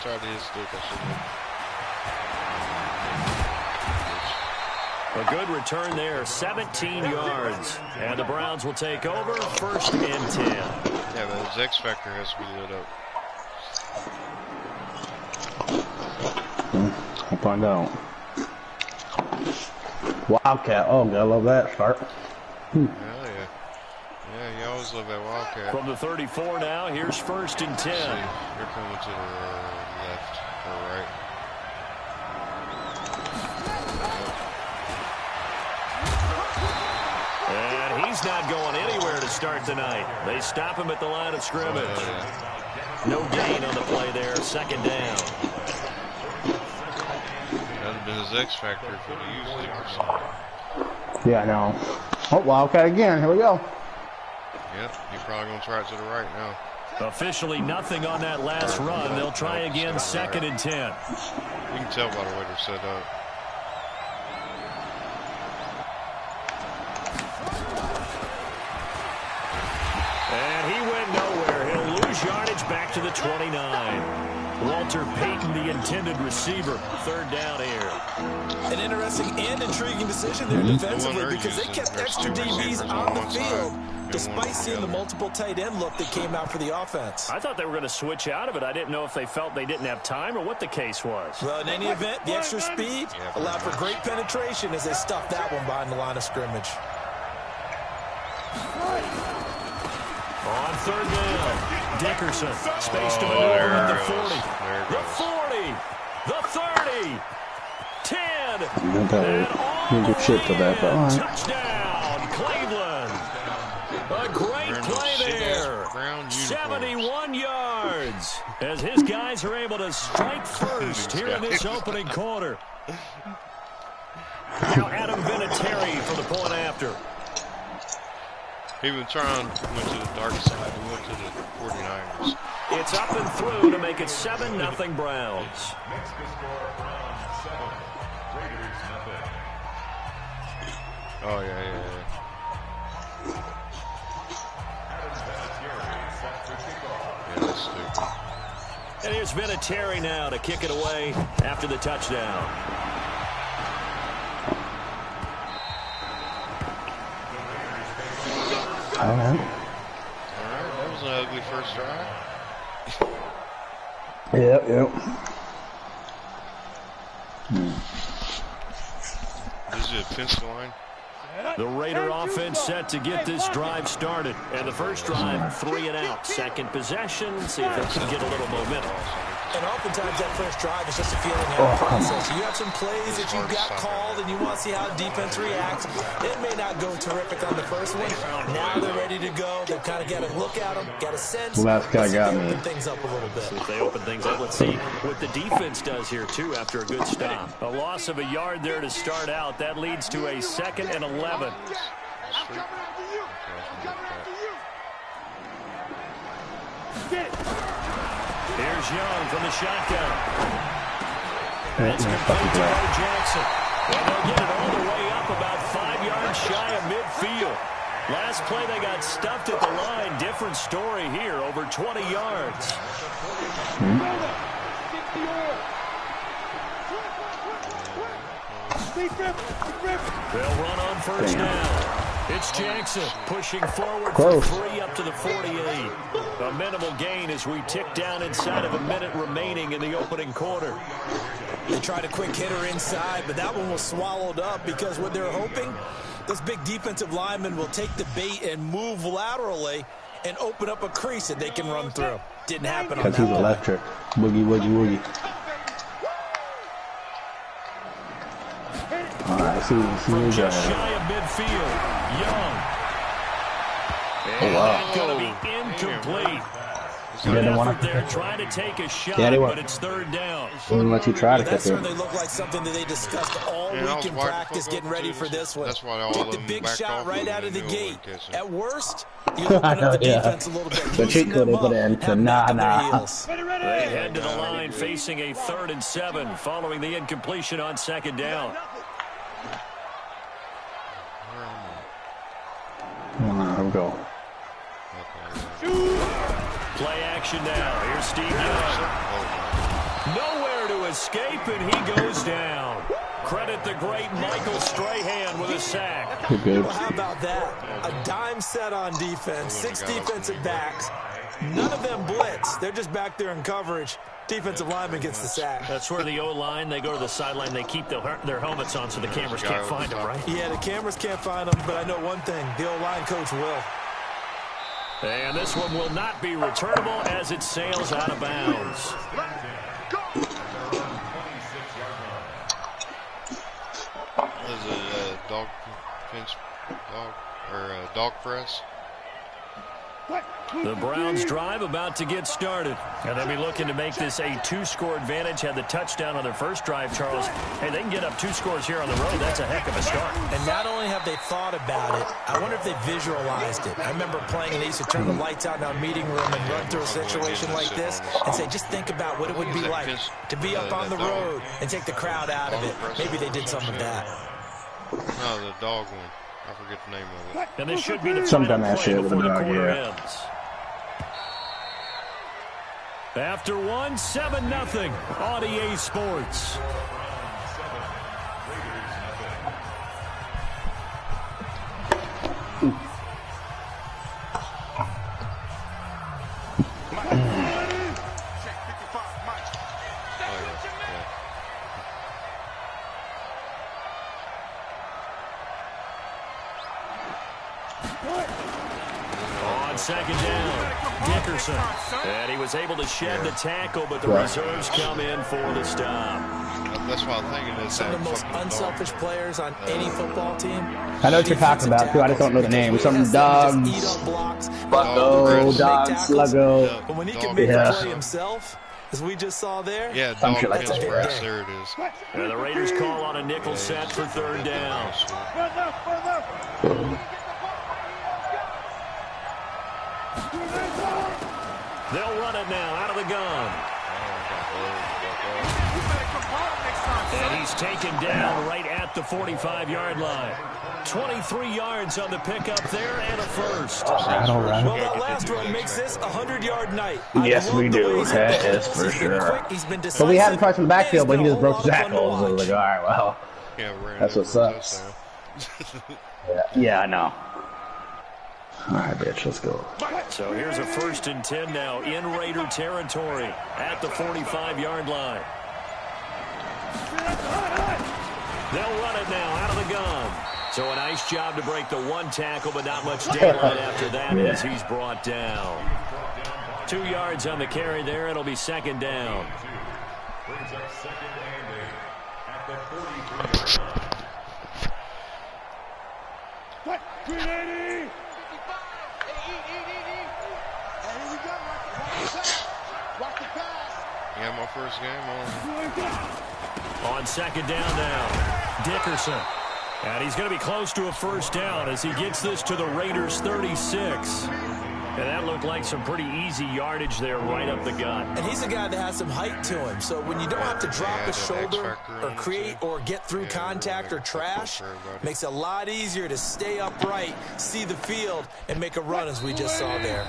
tried to hit stick. A good return there, 17 yards. And the Browns will take over, 1st and 10. Yeah, but his X factor has to be lit up. I'll find out. Wildcat. Oh, God, I love that start. Hell yeah. Yeah, you always love that Wildcat. From the 34 now, here's 1st and 10. You're coming to the left or right. And he's not going anywhere to start tonight. They stop him at the line of scrimmage. No gain on the play there, 2nd down. That would have been his X factor if he used it or something. Yeah, I know. Oh, Wildcat again. Here we go. Yep, he's probably going to try it to the right now. Officially nothing on that last run. They'll try again, 2nd and 10. You can tell by the way they're set up. And he went nowhere. He'll lose yardage back to the 29. Walter Payton, the intended receiver. 3rd down here. An interesting and intriguing decision there defensively because they kept extra DBs on the field despite seeing the multiple tight end look that came out for the offense. I thought they were going to switch out of it. I didn't know if they felt they didn't have time or what the case was. Well, in any event, the extra speed allowed for great penetration as they stuffed that one behind the line of scrimmage. On 3rd down, Dickerson, space to maneuver at the 40, the 40, the 30, 10, and all shit for that, but touchdown, Cleveland. A great play there, 71 yards, as his guys are able to strike first here in this opening quarter. Now Adam Vinatieri for the point after. He was trying, went to the dark side, he went to the 49ers. It's up and through to make it 7-0 Browns. Oh, yeah. Yeah, that's stupid. And here's Vinatieri now to kick it away after the touchdown. All right, that was an ugly first drive. Yep. This is a defensive line. The Raider offense set to get this drive started. And the first drive, 3 and out. Second possession, see if they can get a little momentum. And oftentimes that first drive is just a feeling out process. You have some plays that you got called and you want to see how the defense reacts. It may not go terrific on the first one. Now they're ready to go. They've kind of got to look at them, got a sense. Last guy got me. Open things up a little bit. See if they open things up. Let's see what the defense does here, too, after a good stop. A loss of a yard there to start out. That leads to a 2nd and 11. Here's Young from the shotgun. It's complete to Bo Jackson. And they'll get it all the way up about 5 yards shy of midfield. Last play they got stuffed at the line. Different story here, over 20 yards. They'll run on 1st down. It's Jackson pushing forward for 3 up to the 48. A minimal gain as we tick down inside of a minute remaining in the opening quarter. They tried a quick hitter inside, but that one was swallowed up because what they're hoping, this big defensive lineman will take the bait and move laterally and open up a crease that they can run through. Didn't happen on that because he's electric. Boogie, woogie, woogie. All right, see just shy of midfield, Young. And that's going to be incomplete. Good effort there, trying to take a shot, but it's 3rd down. Wouldn't let you try to that certainly looked like something that they discussed all week in practice, getting ready for this one. That's why all Take of the them big backed shot off right of out of the it. gate. At worst, you open up the defense a little bit. The cheat code they put in to nah. They head to the line facing a 3rd and 7 following the incompletion on 2nd down. Here we go. Play action now. Here's Steve Young. escape, and he goes down. Credit the great Michael Strahan with a sack. Well, how about that? A dime set on defense, 6 defensive backs. None of them blitz. They're just back there in coverage. Defensive lineman gets the sack. That's where the O-line, they go to the sideline, they keep their helmets on so the cameras can't find them, right? Yeah, the cameras can't find them, but I know one thing. The O-line coach will. And this one will not be returnable as it sails out of bounds. Is it dog press? The Browns drive about to get started. And they'll be looking to make this a 2-score advantage. Had the touchdown on their first drive, Charles. Hey, they can get up 2 scores here on the road. That's a heck of a start. And not only have they thought about it, I wonder if they visualized it. I remember playing and they used to turn the lights out in our meeting room and run through a situation like this and say, just think about what it would be like to be up on the road and take the crowd out of it. Maybe they did some of that. No, the dog one. I forget the name of it. And this should be the Some final dumbass play shit with before a the dog, quarter yeah. ends. After 1, 7-0 on EA Sports. On second down, Dickerson. And he was able to shed the tackle, but the reserves come in for the stop. That's what I'm thinking. Is Some of the most unselfish players on any football team. I know what you're talking about, too. I just don't know the name. Some dogs, Bucko, dog, Sluggo. But when he can make the play himself, as we just saw there. Yeah, some dog shit like that. press. There it is. And the Raiders call on a nickel set for third down. They'll run it now out of the gun. And he's taken down right at the 45-yard line. 23 yards on the pickup there and a first. All right. Well, that last run makes this a 100-yard night. Yes, we do. That is for sure. But we had him try from the backfield, but he just broke the tackle. So I was like, all right, well, that's what sucks. Yeah, I know. All right, bitch, let's go. So here's a 1st and 10 now in Raider territory at the 45-yard line. They'll run it now out of the gun. So a nice job to break the 1 tackle, but not much daylight after that as he's brought down. 2 yards on the carry there. It'll be second down. Yeah, my first game on second down now, Dickerson. And he's going to be close to a first down as he gets this to the Raiders' 36. And that looked like some pretty easy yardage there right up the gut. And he's a guy that has some height to him. So when you don't have to drop his shoulder or create or get through contact or trash, makes it a lot easier to stay upright, see the field, and make a run as we just saw there.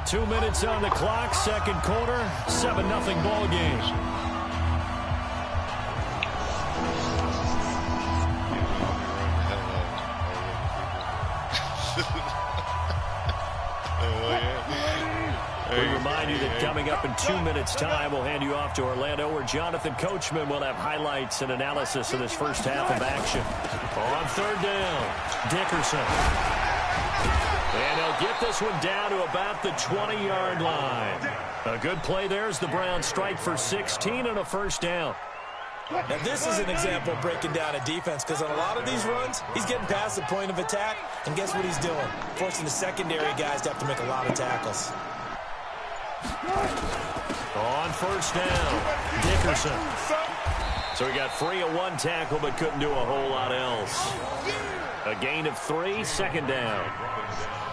2 minutes on the clock, second quarter, 7-0 ball game. We remind you that coming up in 2 minutes' time, we'll hand you off to Orlando, where Jonathan Coachman will have highlights and analysis of this first half of action. On third down, Dickerson. And they'll get this one down to about the 20-yard line. A good play there as the Browns strike for 16 and a first down. Now, this is an example of breaking down a defense, because on a lot of these runs, he's getting past the point of attack, and guess what he's doing? Forcing the secondary guys to have to make a lot of tackles. On first down, Dickerson. So he got free of 1 tackle, but couldn't do a whole lot else. A gain of 3, second down.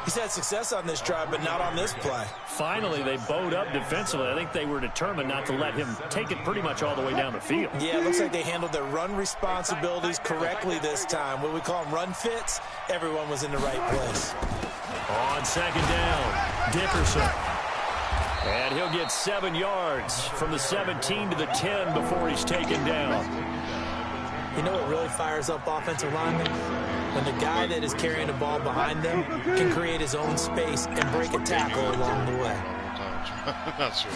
He's had success on this drive, but not on this play. Finally, they bowed up defensively. I think they were determined not to let him take it pretty much all the way down the field. Yeah, it looks like they handled their run responsibilities correctly this time. What we call them run fits, everyone was in the right place. On second down, Dickerson. And he'll get 7 yards from the 17 to the 10 before he's taken down. You know what really fires up offensive linemen? When the guy that is carrying the ball behind them can create his own space and break a tackle along the way. Not sure.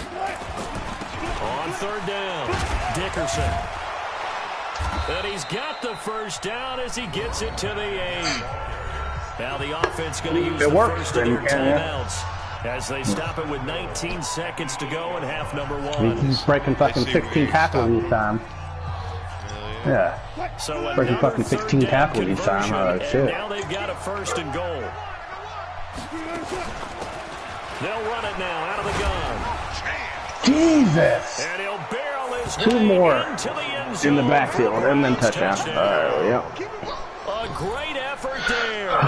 On 3rd down, Dickerson. And he's got the first down as he gets it to the 8. Now the offense going to use the first of their timeouts as they stop it with 19 seconds to go in half number 1. He's breaking fucking 16 tackles each time. Yeah. So breaking fucking 16 tackles each time. Oh, shit. Now they've got a 1st and goal. They'll run it now out of the gun. Jesus. And he'll barrel his 2 more into the end zone in the backfield and then touchdown. Yep. A great effort there.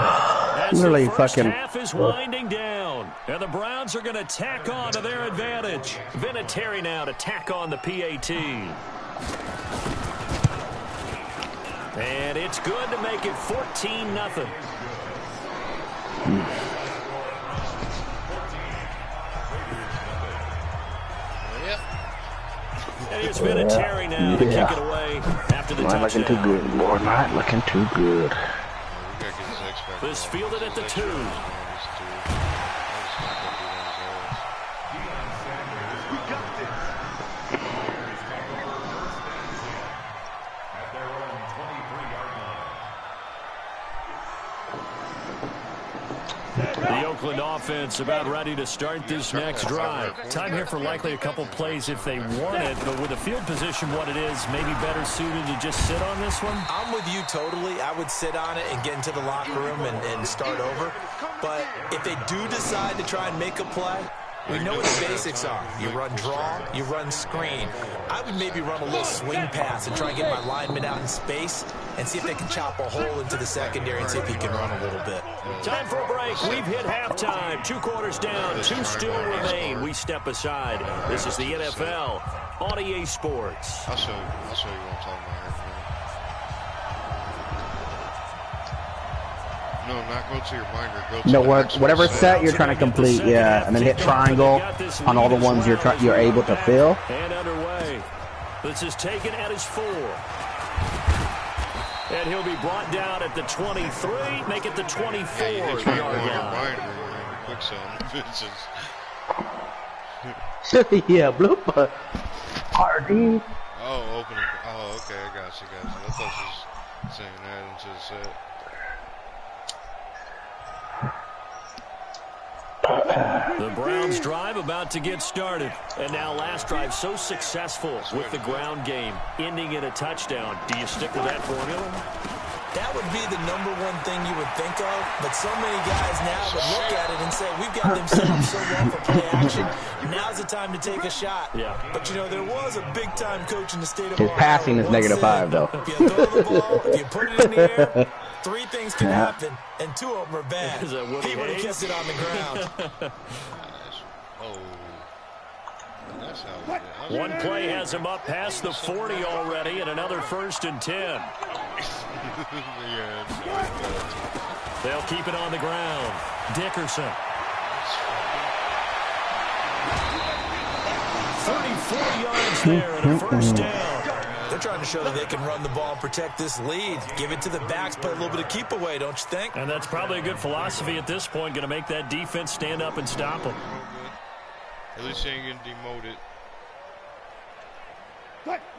Really the first fucking half is winding down, and the Browns are going to tack on to their advantage. Vinatieri now to tack on the PAT. And it's good to make it 14-0. And here's Vinatieri now to kick it away after the touchdown. Not looking too good, Lord. Not looking too good. This fielded at the 2. The Oakland offense about ready to start this next drive. Time here for likely a couple plays if they want it, but with the field position what it is, maybe better suited to just sit on this one? I'm with you totally. I would sit on it and get into the locker room and start over. But if they do decide to try and make a play, we know what the basics are. You run draw, you run screen. I would maybe run a little swing pass and try and get my lineman out in space and see if they can chop a hole into the secondary and see if he can run a little bit. Time for a break. We've hit halftime. 2 quarters down, 2 still remain. We step aside. This is the NFL on EA Sports. I'll show you what I'm talking about here. No, not go to your binder. Go to No, whatever set you're trying to complete, yeah, and then hit triangle on all the ones you're able to fill. And underway. This is taken at his 4. And he'll be brought down at the 23, make it the 24-yard line. Yeah, blooper. RRD. Oh, open it. Oh, okay, I got you. I thought you was saying that into the set. The Browns drive about to get started. And now last drive so successful with the ground game, ending in a touchdown. Do you stick with that formula? That would be the #1 thing you would think of, but so many guys now would look at it and say, we've got them set up so well for play action. Now's the time to take a shot. Yeah. But, you know, there was a big-time coach in the state of His Ohio. passing is -5, though. If you throw the ball, if you put it in the air, 3 things can happen, and 2 of them are bad. He would have kept it on the ground. One play has him up past the 40 already, and another 1st and 10. They'll keep it on the ground. Dickerson. 34 yards there and a 1st down. They're trying to show that they can run the ball and protect this lead. Give it to the backs, play a little bit of keep away, don't you think? And that's probably a good philosophy at this point, going to make that defense stand up and stop them. At least you ain't getting demoted.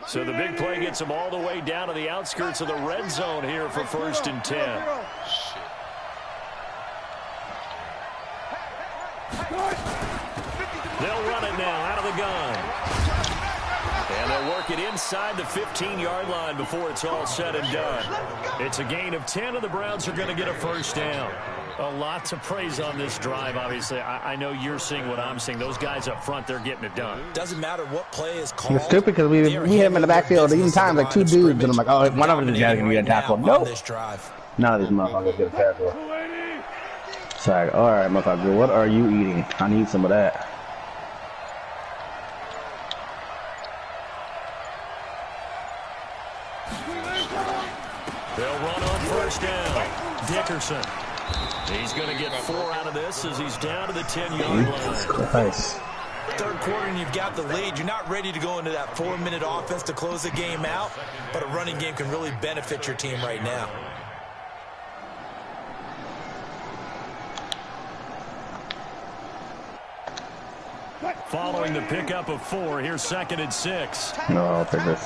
So the big play gets them all the way down to the outskirts of the red zone here for 1st and 10. They'll run it now out of the gun. And they'll work it inside the 15-yard line before it's all said and done. It's a gain of 10, and the Browns are going to get a 1st down. A lot to praise on this drive, obviously. I know you're seeing what I'm seeing. Those guys up front, they're getting it done. Doesn't matter what play is called. It's stupid because we hit him in the backfield even times, like 2 dudes, and I'm like, oh, one of them is going to get a tackle. Nope. None of these motherfuckers get a tackle. Sorry. All right, motherfucker, what are you eating? I need some of that. They'll run on 1st down. Dickerson. He's going to get 4 out of this as he's down to the 10-yard line. Nice. Third quarter and you've got the lead. You're not ready to go into that 4-minute offense to close the game out, but a running game can really benefit your team right now. Following the pickup of 4, here's 2nd and 6. No, I'll take this.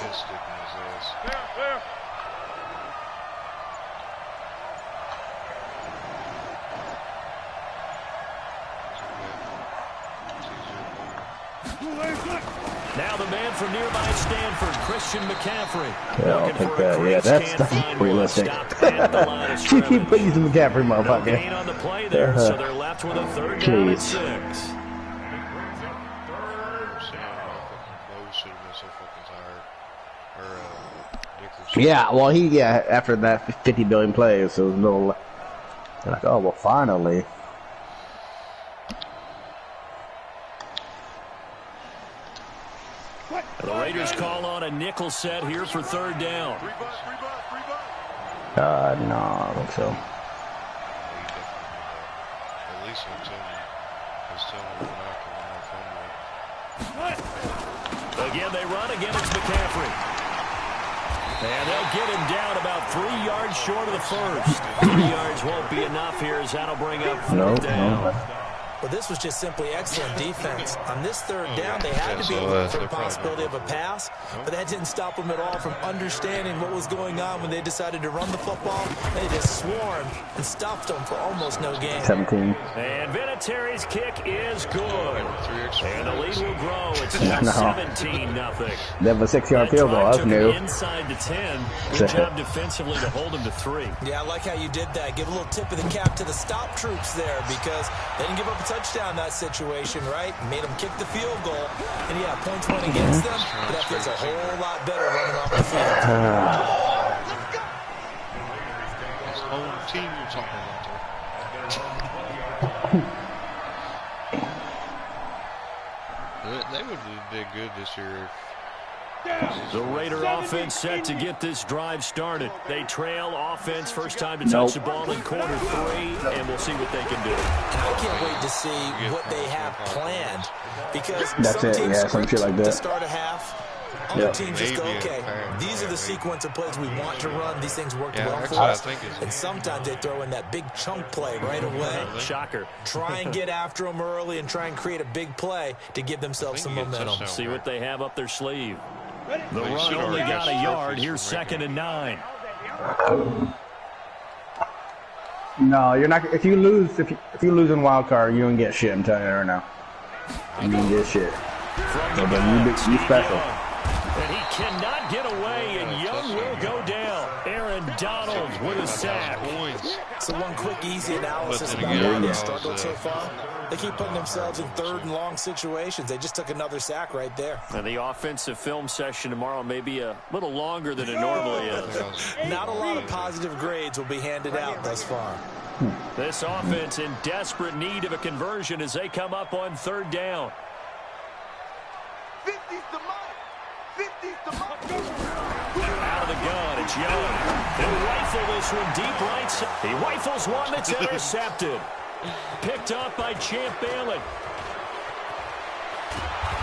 Now the man from nearby Stanford, Christian McCaffrey. Yeah, I'll take that. Yeah, that's realistic. You keep putting some McCaffrey, motherfucker. Gain on the play there, so they're left with a 3rd down and 6. Yeah, well, after that 50 billion plays, it was a little like, oh, well, finally. The Raiders call on a nickel set here for 3rd down. No, I don't think so. At least Again, they run. Again, it's McCaffrey. And they'll get him down about 3 yards short of the first. 3 yards won't be enough here as that'll bring up 4th down. Well, this was just simply excellent defense. On this 3rd down, they had to be looking for the possibility of a pass, but that didn't stop them at all from understanding what was going on when they decided to run the football. They just swarmed and stuffed them for almost no gain. 17. And Vinatieri's kick is good. And the lead will grow. It's now 17-0. They have a 6-yard field goal. That's new. Inside the 10. Good job defensively to hold him to 3. Yeah, I like how you did that. Give a little tip of the cap to the stop troops there because they didn't give up a touchdown in that situation, right? Made them kick the field goal. And yeah, points went against them, but that feels a whole lot better running off the field. This whole team you're talking about. They would have did good this year. The Raider offense set to get this drive started. They trail offense, first time to touch the ball in quarter 3, and we'll see what they can do. I can't wait to see what they have planned because that's some teams some shit like that. to start a half. Other teams just go, okay, these are the sequence of plays we want to run. These things worked well for us. And sometimes they throw in that big chunk play right away. Shocker. Try and get after them early and try and create a big play to give themselves some momentum. See what they have up their sleeve. The run only got a yard. Here's 2nd and 9. No, you're not. If you lose in wild card, you don't get shit. I'm telling you right now. You don't get shit. You special. And he cannot get away, and Young will go down. Aaron Donald with a sack. So one quick, easy analysis about why they struggled so far. They keep putting themselves in 3rd and long situations. They just took another sack right there. And the offensive film session tomorrow may be a little longer than it normally is. Not a lot of positive grades will be handed out thus far. This offense in desperate need of a conversion as they come up on 3rd down. 50's the mark. 50's the mark. Out of the gun, it's Young. He'll rifle this one deep right. He rifles one that's intercepted. Picked up by Champ Bailey.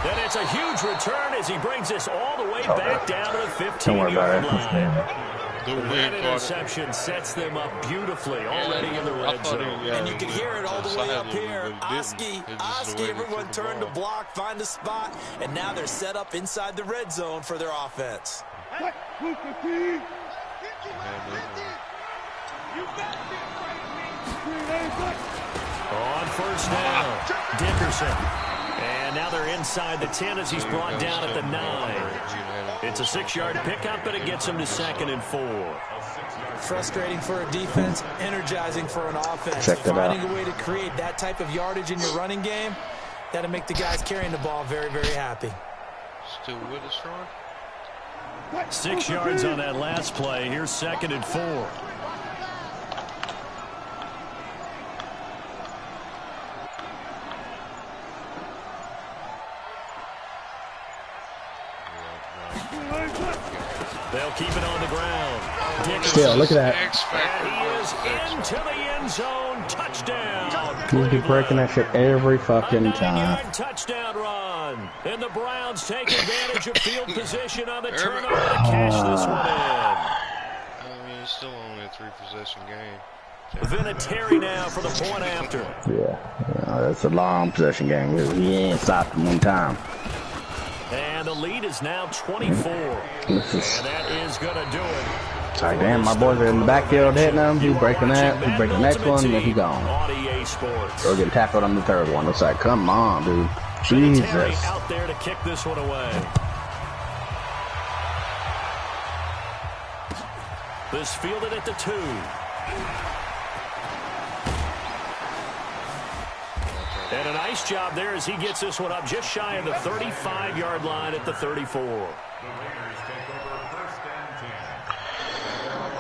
And it's a huge return as he brings this all the way back down to the 15-yard line. That interception sets them up beautifully already in the red zone. And you can hear it all the way up here. Oski, everyone turned to block, find a spot, and now they're set up inside the red zone for their offense. On 1st down, Dickerson. And now they're inside the 10 as he's brought down at the 9. It's a 6-yard pickup, but it gets him to 2nd and 4. Frustrating for a defense, energizing for an offense. Finding a way to create that type of yardage in your running game, that'll make the guys carrying the ball very, very happy. Still with us, Ron? 6 yards on that last play. Here's 2nd and 4. They'll keep it on the ground. Still, look at that. And he is into the end zone. Touchdown. He'll be breaking that shit every fucking time. 9-yard touchdown run. 1. And the Browns take advantage of field position on the turnover to cash this one in. I mean, it's still only a 3-possession game. Vinatieri now for the point after. Yeah, that's a long possession game. He ain't stopped him one time. And the lead is now 24. And that is going to do it. It's like, damn, my boys are in the backfield hitting him. He's breaking that. He's breaking the next one, and then he's gone. Or getting tackled on the third one. It's like, come on, dude. Jesus. Out there to kick this one away. This fielded at the 2. And a nice job there as he gets this one up just shy of the 35-yard line at the 34.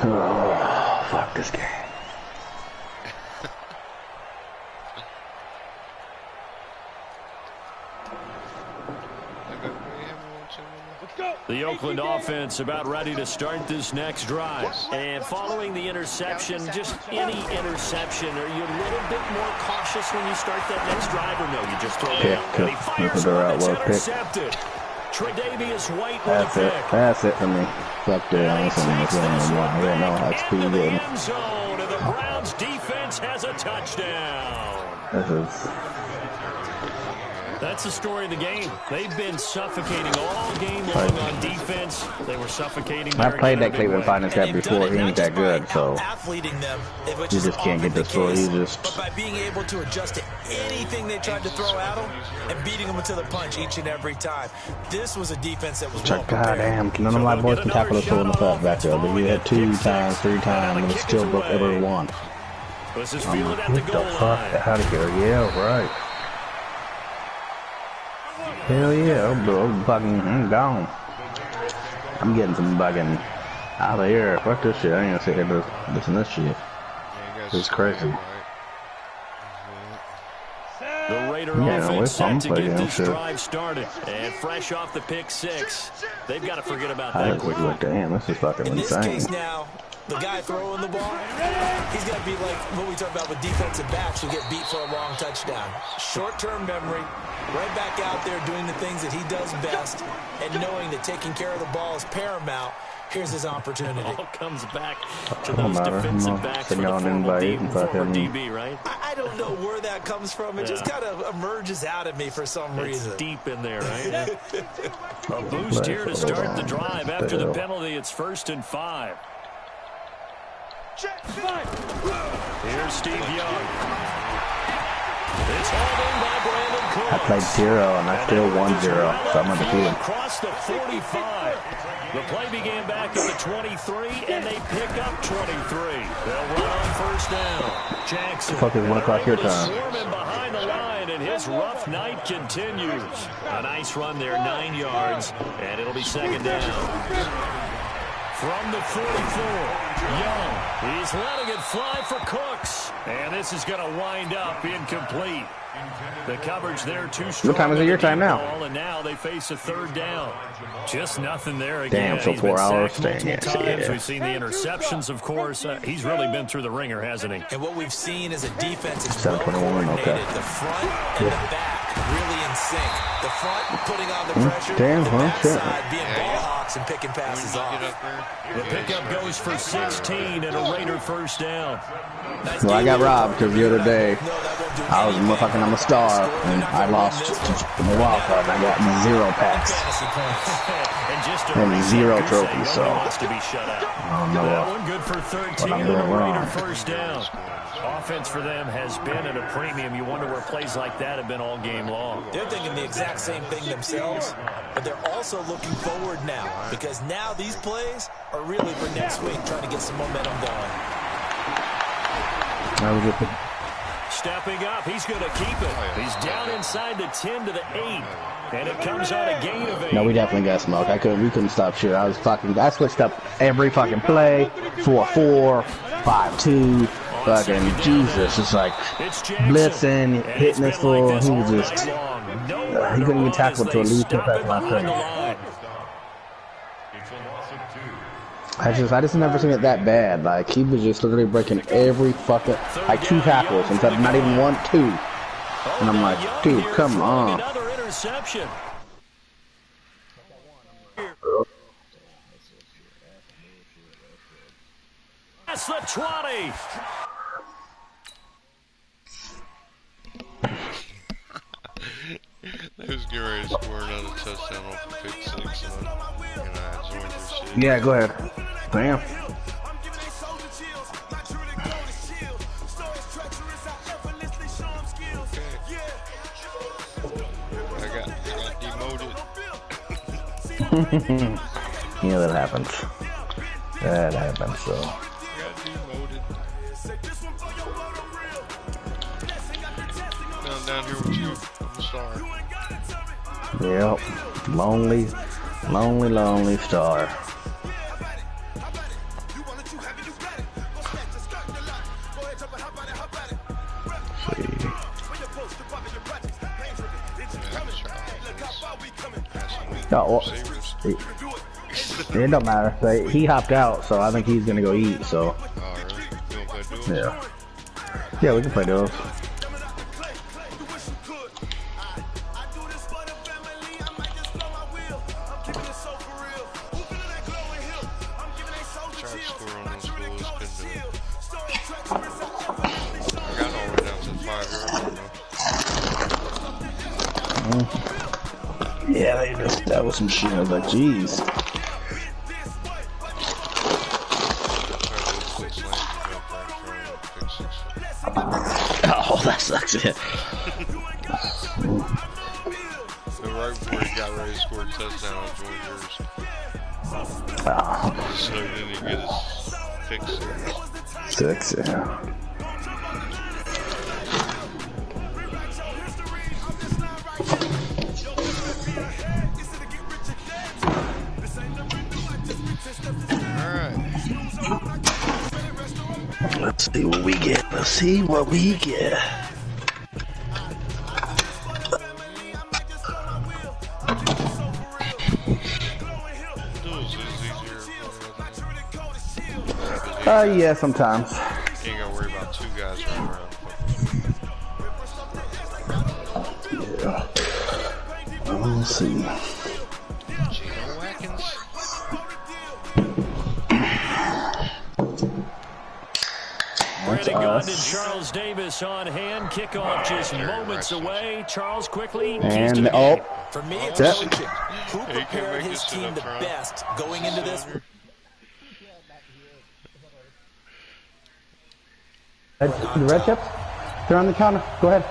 Oh, fuck this game. The Oakland offense about ready to start this next drive. And following the interception, just any interception, are you a little bit more cautious when you start that next drive, or no, you just throw it out? And he fires one that's intercepted. Tre'Davious White with a pick. That's it for me. Fuck that. I don't know how to speed it. End zone, and the Browns defense has a touchdown. That's the story of the game. They've been suffocating all game long on defense. They were suffocating. I played that Cleveland Finance guy before. He ain't that good, so you just can't get this for but by being able to adjust to anything they tried to throw at him and beating them to the punch each and every time. This was a defense that was well prepared. Goddamn, none of my boys can tackle us in the flat back there. But we had 2 times, 3 times, and it still broke every one. This is fielded at the Get goal the fuck line. out of here. Yeah, right. Hell yeah, I'm gone. I'm getting some bugging out of here. Fuck this shit. I ain't gonna sit here to listen to this shit. This is crazy. The Raider offense set to get this drive started. And fresh off the pick 6, they've got to forget about that. Damn, this is fucking insane. In this case now, the guy throwing the ball, he's got to be like what we talk about with defensive backs who get beat for a long touchdown. Short-term memory, right back out there doing the things that he does best, and knowing that taking care of the ball is paramount. Here's his opportunity. It all comes back to those defensive backs for the former DB, right? I don't know where that comes from. It just kind of emerges out of me for some reason. It's deep in there, right? A boost here to start the drive after the penalty. It's 1st and 5. Here's Steve Young. It's hauled in by Brandon Cooks. I played 0 and I still won 0, so I'm undefeated. Across the 45. The play began back at the 23, and they pick up 23. They'll run on 1st down. Jackson. Fuck is 1 o'clock your time. Swarming behind the line, and his rough night continues. A nice run there, 9 yards, and it'll be 2nd down. From the 44, Young. He's letting it fly for Cooks. And this is going to wind up incomplete. The coverage there too strong. What time is it your time now? And now they face a 3rd down. Just nothing there again. Damn, so 4 hours. We've seen the interceptions, of course. He's really been through the ringer, hasn't he? And what we've seen is a defense is 721. Okay. The front and the back really in sync. The front putting on the pressure. Damn, the backside being ball hawks and picking passes off. The pickup goes for 16 and a Raider 1st down. Nice well, I got robbed because the other day I was motherfucking, I'm a star, and I lost in the wild card, and I got 0 packs and 0 trophies, so I don't know what I'm doing wrong. 1st down. Offense for them has been at a premium. You wonder where plays like that have been all game long. They're thinking the exact same thing themselves, but they're also looking forward now, because now these plays are really for next week, trying to get some momentum going. Stepping up, he's going to keep it. He's down inside the 10 to the 8, and it comes out a gain of 8. No, we definitely got smoked. We couldn't stop shit. I switched up every fucking play, 4-4, 5-2, fucking Jesus. It's like blitzing, hitting this fool. He was just, he couldn't even tackle to a lead tip at my thing. I just never seen it that bad. Like, he was just literally breaking every fucking, like 2 tackles instead of not even 1, 2. And I'm like, dude, come on. reception. That's the 20. They was getting ready to score another touchdown off of pick 6, and I joined your shit. Yeah, go ahead. Damn. I got demoted. Yeah, that happens. That happens, so. I got demoted. Now I'm down here with you. I'm a star. Yep. Lonely, lonely, lonely star. Oh, well, it don't matter. He hopped out, so I think he's gonna go eat. So. Oh, really? You wanna play duels? Yeah. Yeah, we can play duels. Yeah, that was some shit. I was like, jeez. Oh, that sucks. Yeah. So right before he got ready to score a touchdown, I joined yours. Oh. So then he get his pick 6. 6, yeah. Let's see what we get. Let's see what we get. Yeah, sometimes. You ain't gotta worry about 2 guys running around. Yeah. Let's see. Brandon Gordon, Charles Davis on hand. Kickoff just moments away. Charles quickly. And oh, for me, it's coaching. Who prepared his team the best going into this? The red chips? They're on the counter. Go ahead.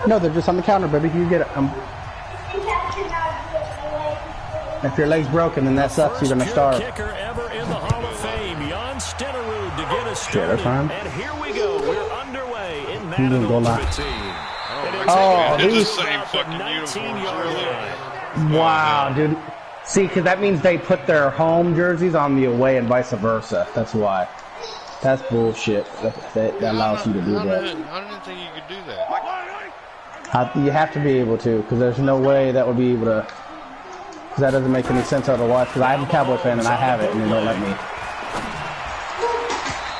No, they're just on the counter, baby. You get it. If your leg's broken, then that sucks. You're gonna starve. Kicker ever in the Hall of Fame, Jan Stenerud to get us started. Yeah, and here we go. We're underway in Madden Ultimate Team. Oh, these same fucking uniforms. Wow, dude. See, because that means they put their home jerseys on the away and vice versa. That's why. That's bullshit. That allows you to do that. I didn't think you could do that. You have to be able to, because there's no way that would be able to. Because that doesn't make any sense otherwise. Because I'm a Cowboy fan and I have it, and they don't let me.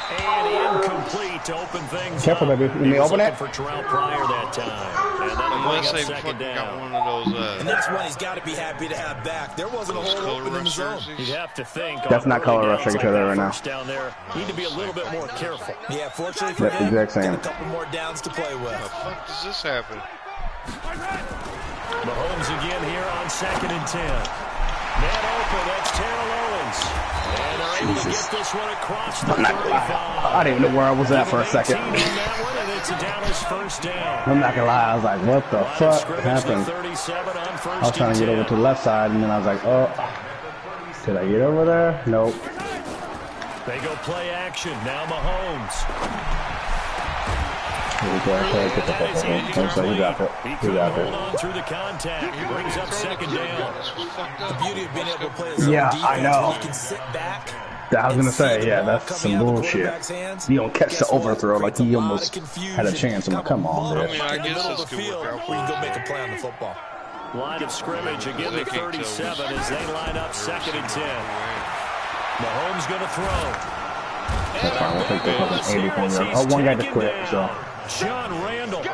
And incomplete to open things. Careful, baby. Let me open it. For Terrell Pryor that time. And unless they fucking got one of those. And that's one he's got to be happy to have back. There wasn't a whole open in the zone. You'd have to think. That's not color rush right now. Down there, need to be a little bit more careful. Yeah, fortunately for him, got a couple more downs to play with. How the fuck does this happen? Mahomes again here on 2nd and 10. Man open, that's Terrell Owens. And they're able to get this one across the 35. I didn't even know where I was at for a second. I'm not gonna lie, I was like, what the fuck happened? I was trying to get over to the left side, and then I was like, oh, did I get over there? Nope. They go play action, now Mahomes. We got it. We got it. Through the contact, he brings up 2nd down. The beauty of being able to play his own defense, I know. you can sit back. I was gonna say, yeah, that's some bullshit. You don't catch the overthrow like he almost had a chance. I'm like, come on, man. I guess this could work out for you. Go make a play on the football. Line of scrimmage again to 37 as they line up 2nd and 10. Mahomes gonna throw. That's fine. We'll take the fucking 80 points. Oh, one guy just quit, so. John Randall.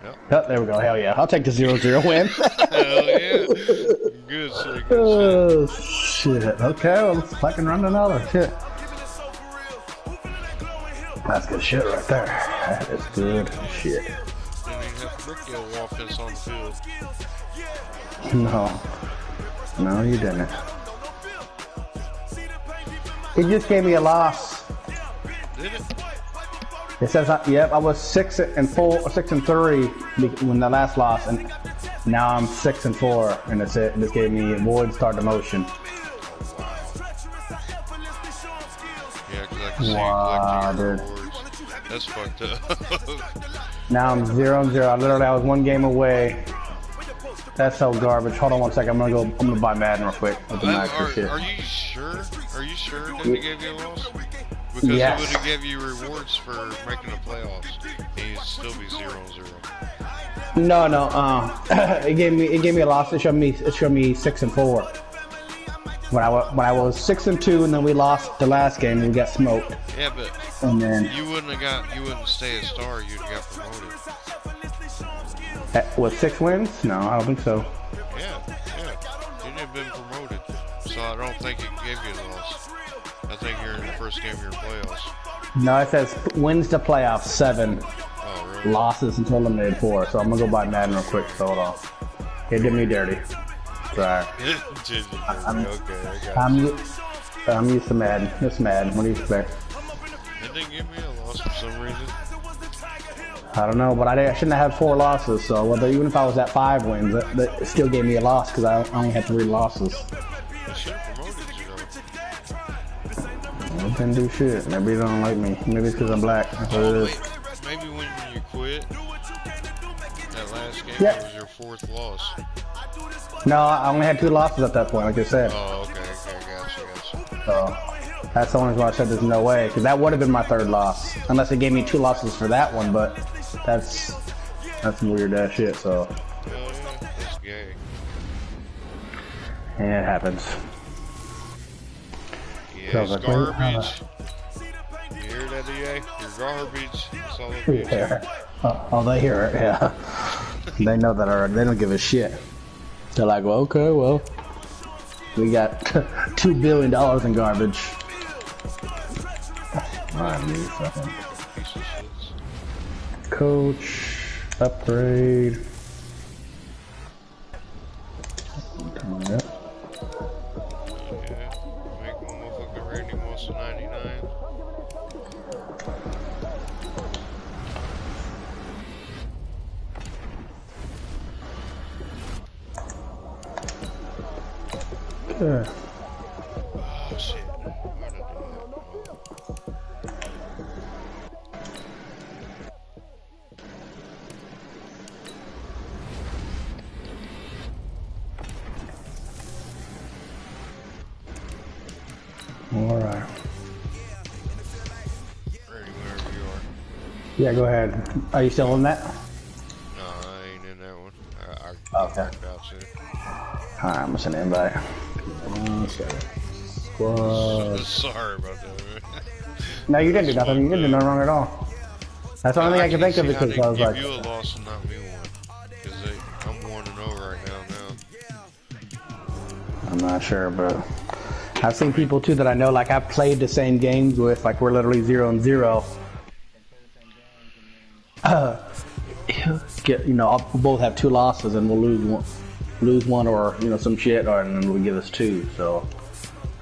Yep. Oh, there we go. Hell yeah. I'll take the 0-0 win. Hell yeah. Good shit. Good oh, shit. Okay, well, I can run another. Shit. That's good shit right there. That is good shit. Didn't even have Brickyard offense on the field. No. No, you didn't. It just gave me a loss. Did it? It says, yep, I was 6-4, 6-3 when the last loss, and now I'm 6-4, and that's it. It just gave me avoid start the motion. Oh, wow. Yeah, because I can see you collecting your rewards. That's fucked up. Now I'm 0-0. I was one game away. That's so garbage. Hold on one second. I'm gonna buy Madden real quick with the master shit. Are you sure? Are you sure that they gave you a loss? Because yes. it would have gave you rewards for making the playoffs, and you'd still be 0-0. No. It gave me a loss. It showed me 6-4. When I was 6-2, and then we lost the last game, and we got smoked. Yeah, but and then you wouldn't stay a star. You'd got promoted. With 6 wins? No, I don't think so. Yeah. You'd have been promoted. So I don't think it gave you a loss. I think you're in the first game of your playoffs. No, it says wins to playoffs 7. Oh, really? Losses until eliminated 4. So I'm gonna go buy Madden real quick. So hold on. It did me dirty. Sorry. Okay, I got you. I'm used to Madden. It's Madden. What do you expect? It didn't give me a loss for some reason. I don't know, but I shouldn't have had 4 losses. So even if I was at 5 wins, that still gave me a loss because I only had 3 losses. I should have promoted you though. I didn't do shit. Maybe they don't like me. Maybe it's because I'm black. That's what it is. Maybe when you quit that last game, Yeah. it was your 4th loss. No, I only had 2 losses at that point, like I said. Oh, okay, gotcha. So that's the only reason why I said there's no way, because that would have been my 3rd loss, unless it gave me 2 losses for that one. But that's some weird ass shit. So Yeah, that's gay. yeah, it happens. Yeah, it's garbage. You hear that, DA? You're garbage. That's all it is. Yeah. Oh, they hear it. Yeah, they know that already. They don't give a shit. They're like, well, okay, well, we got $2 billion in garbage. Alright, me fucking coach upgrade. Turn it up. Yeah, make my motherfucking rating wants to 99. Yeah. Oh shit. Why did I do Alright. Ready whenever you are. Yeah, go ahead. Are you still in that? No, I ain't in that one. I Okay. about to. Alright, I'm gonna send an invite. Squad. Sorry about that, man. No, you didn't do nothing. You didn't do nothing wrong at all. That's the only thing I can think of because I was like, give you a loss and not me one. Because I'm 1-0 right now. I'm not sure, but I've seen people too that I know, like I've played the same games with, like we're literally 0-0. We'll both have 2 losses and we'll lose one or some shit, or and then we'll give us 2. So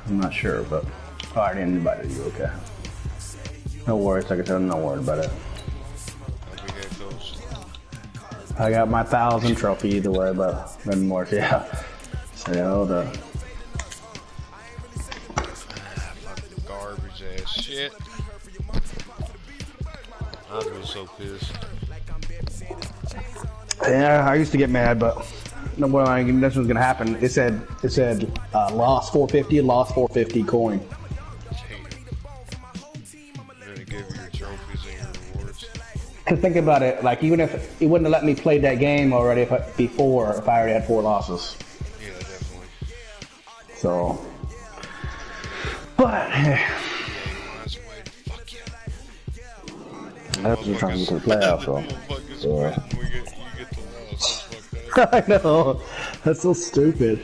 I'm not sure, but I already invited you. Okay. No worries. Like I said, I'm not worried about it. I got my 1,000 trophy either way, but nothing more. Yeah. So the fucking garbage ass shit. I'm just so pissed. Yeah, I used to get mad, but no boy, this was gonna happen. It said lost 450, lost 450 coin. Cause think about it, like even if it wouldn't have let me play that game already if I already had 4 losses. Yeah, definitely. So, but that's just trying to get to the playoffs. So, I know. That's so stupid.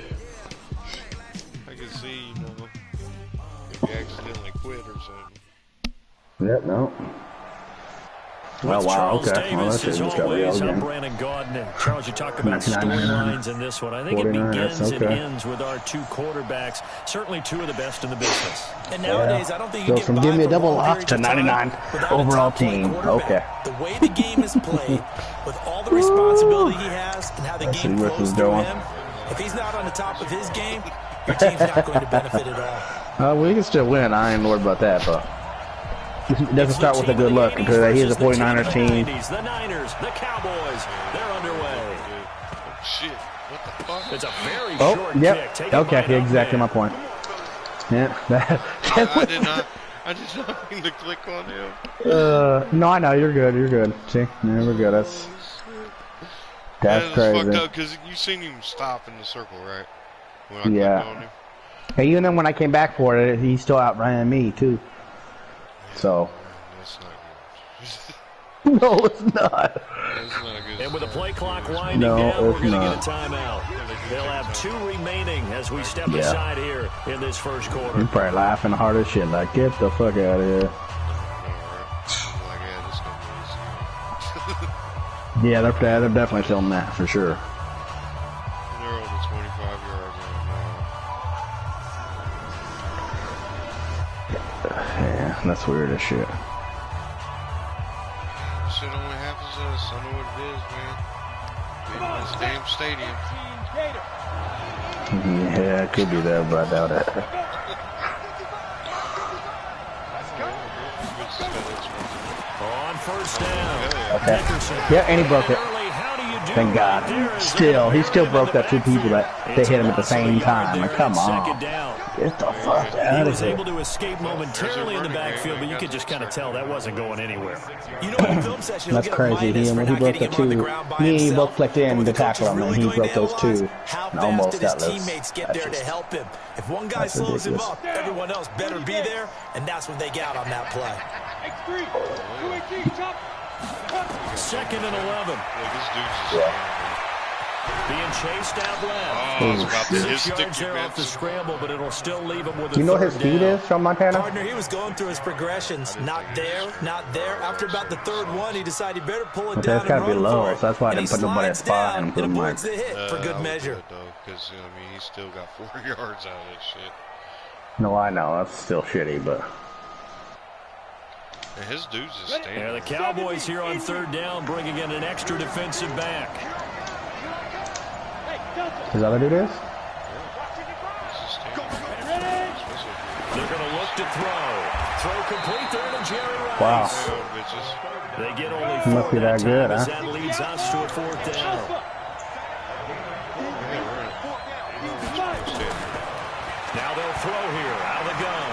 I can see, you know, if you accidentally quit or something. Yep, no. Oh, wow, okay. Well, that's Davis, it. Just got always, again. Brandon Gaudin. Charles, you talk about 99. storylines in this one. I think it 49, begins that's okay. and ends with our two quarterbacks. Certainly two of the best in the business. And nowadays, I don't think you Goes get from by give me a for double long loss periods to of time 99 without a overall top-flight team. quarterback. Okay. The way the game is played, with all the responsibility he has and how the Let's game see where flows this is through going. him, if he's not on the top of his game, your team's not going to benefit at all. We can still win. I ain't worried about that, but it doesn't start with a good look because he's a 49ers team. The Niners, the Cowboys, they're underway. Oh, shit. What the fuck? It's a very short yep. kick. Okay, exactly my point. Yeah. I did not mean to click on him. No, I know. You're good. You're good. See? There we go. That's crazy. Fucked up because you seen him stop in the circle, right? When I clicked on him. Hey, even then when I came back for it, he still outran me, too. So. That's not good. No, it's not. That's not good. And with the play clock winding down, we're going to get a timeout. They'll have 2 remaining as we step aside here in this first quarter. You're probably laughing hard as shit. Like, get the fuck out of here. Yeah, they're definitely filming that for sure. They're on the 25 yards line now. Yeah, that's weird as shit. Shit only happens to us. I know what it is, man. Being in this damn stadium. Yeah, it could be that, but I doubt it. On first down. Okay. Yeah, and he broke it. Thank God. He still broke that 2 people that they hit him at the same time. Like, come on. Get the fuck out of here. He was able to escape momentarily in the backfield, but you could just kind of tell that wasn't going anywhere. You know, in film session, that's crazy. When he broke the 2, me and he both clicked in to tackle him, and he broke those 2 and almost got those. Teammates get there to help him. If one guy slows him up, everyone else better be there, and that's when they get out on that play. 2nd and 11. Being chased out left. Oh, I was about to hit 6 yards there off the scramble, but it'll still leave him with a You know what his speed is from Montana? Partner, he was going through his progressions. Not there, not there. After about the 3rd one, he decided he better pull it down and gotta be run low, for it. so that's why I didn't put nobody at spot and put him like. The hit for good measure. Because, I mean, he still got 4 yards out of that shit. No, I know. That's still shitty, but. And his dude's just standing. Yeah, the Cowboys here on 3rd down, bringing in an extra defensive back. Is that what it is? They're going to look to throw complete there to Jerry Rice. Wow. They get only 4 must be that good, as huh? that leads us to a 4th down. Now they'll throw here out of the gun.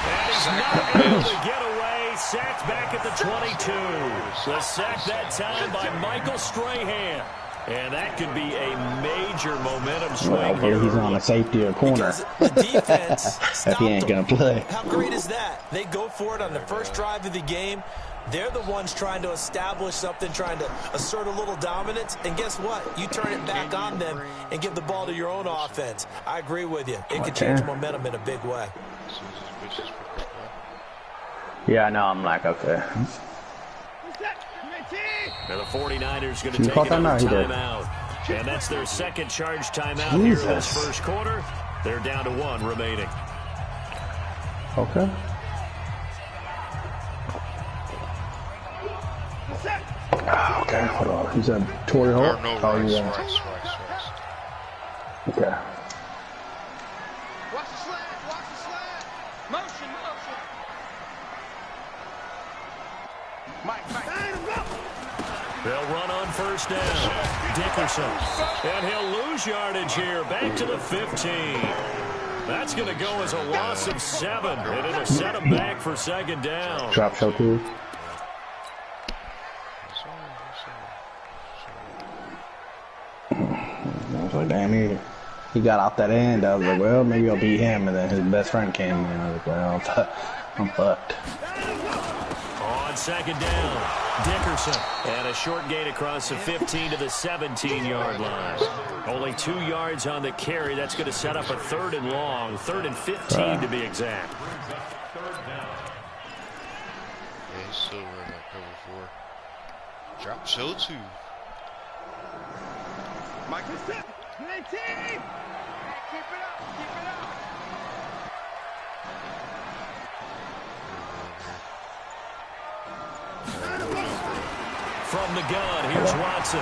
And he's not able to get away. Sacked back at the 22. Was sacked that time by Michael Strahan. And that could be a major momentum swing. Hopefully he's on a safety or corner. The defense if he ain't going to play. How great is that? They go for it on the first drive of the game. They're the ones trying to establish something, trying to assert a little dominance. And guess what? You turn it back on them and give the ball to your own offense. I agree with you. It can change momentum in a big way. Yeah, I know. I'm like, okay. Now the 49ers going to take another timeout. And that's their 2nd charge timeout here in this first quarter. They're down to 1 remaining. Okay. Okay, hold on. He said Torrey Holt? No, oh, Rice. Okay. Watch the slant. Motion. Mike. They'll run on first down. Dickerson. And he'll lose yardage here. Back to the 15. That's going to go as a loss of 7. And it'll set him back for 2nd down. Drop show 2. I was like, damn, he got off that end. I was like, well, maybe I'll beat him. And then his best friend came in. I was like, well, I'm fucked. On On second down, Dickerson. And a short gain across the 15 to the 17-yard line. Only 2 yards on the carry. That's going to set up a 3rd and long. 3rd and 15 to be exact. Yeah, he's still running that cover 4. Drop show 2. Michael set. Great team. Keep it up. Keep it up. From the gun, here's Watson.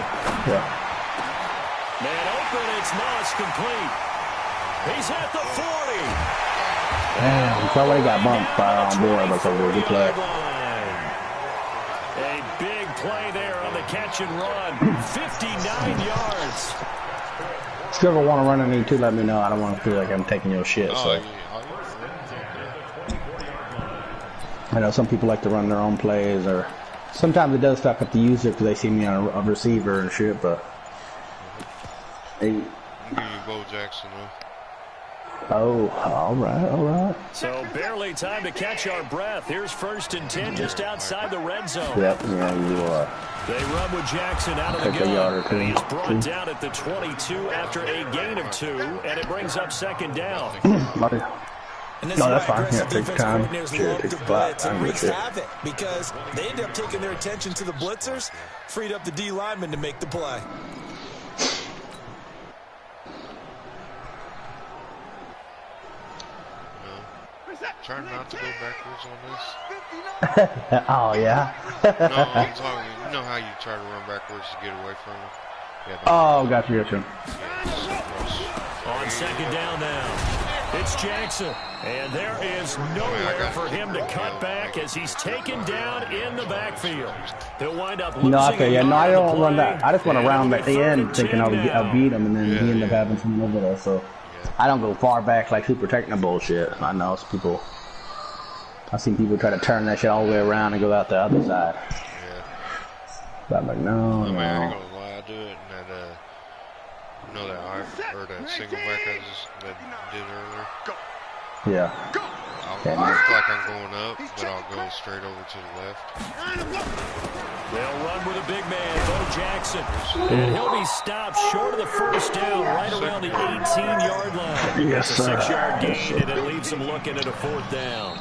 Yeah. Man open, it's Moss complete. He's at the 40. Damn, he's already got bumped on board. That's a really good play. A big play there on the catch and run. 59 yards. If you ever want to run into me too, let me know. I don't want to feel like I'm taking your shit. So. I know some people like to run their own plays, or sometimes it does fuck up the user because they see me on a receiver and shit, but... Hey. I'll give you Bo Jackson, though. Oh, all right. So barely time to catch our breath. Here's 1st and 10 just outside the red zone. Yep, yeah, you are. They run with Jackson out of the gun. He's brought down at the 22 after a gain of 2, and it brings up 2nd down. And this no, is that's why fine. aggressive Yeah, take defense time. coordinators Sure, love take to the blitz and I'm wreak with havoc because they end up taking their attention to the blitzers, freed up the D lineman to make the play. Trying not to go backwards on this. Oh, yeah? No, I'm talking, you know how you try to run backwards to get away from him? Yeah, oh, gotcha. Yeah, on 2nd down now, it's Jackson. And there is nowhere for him to cut back as he's taken down in the backfield. He'll wind up losing I don't run that. I just want to round at the end thinking I'll beat him, and then he ended up having someone over there, so... I don't go far back like super technical bullshit. I know some people. I've seen people try to turn that shit all the way around and go out the other side. Yeah. But I'm like, no. I ain't gonna lie, I do it, and that you know that single back I just did earlier. Yeah. I'll look like I'm going up, but I'll go straight over to the left. They'll run with a big man, Bo Jackson. And he'll be stopped short of the 1st down, right around the 18-yard line. Yes, it's a 6-yard gain, and it leaves him looking at a 4th down.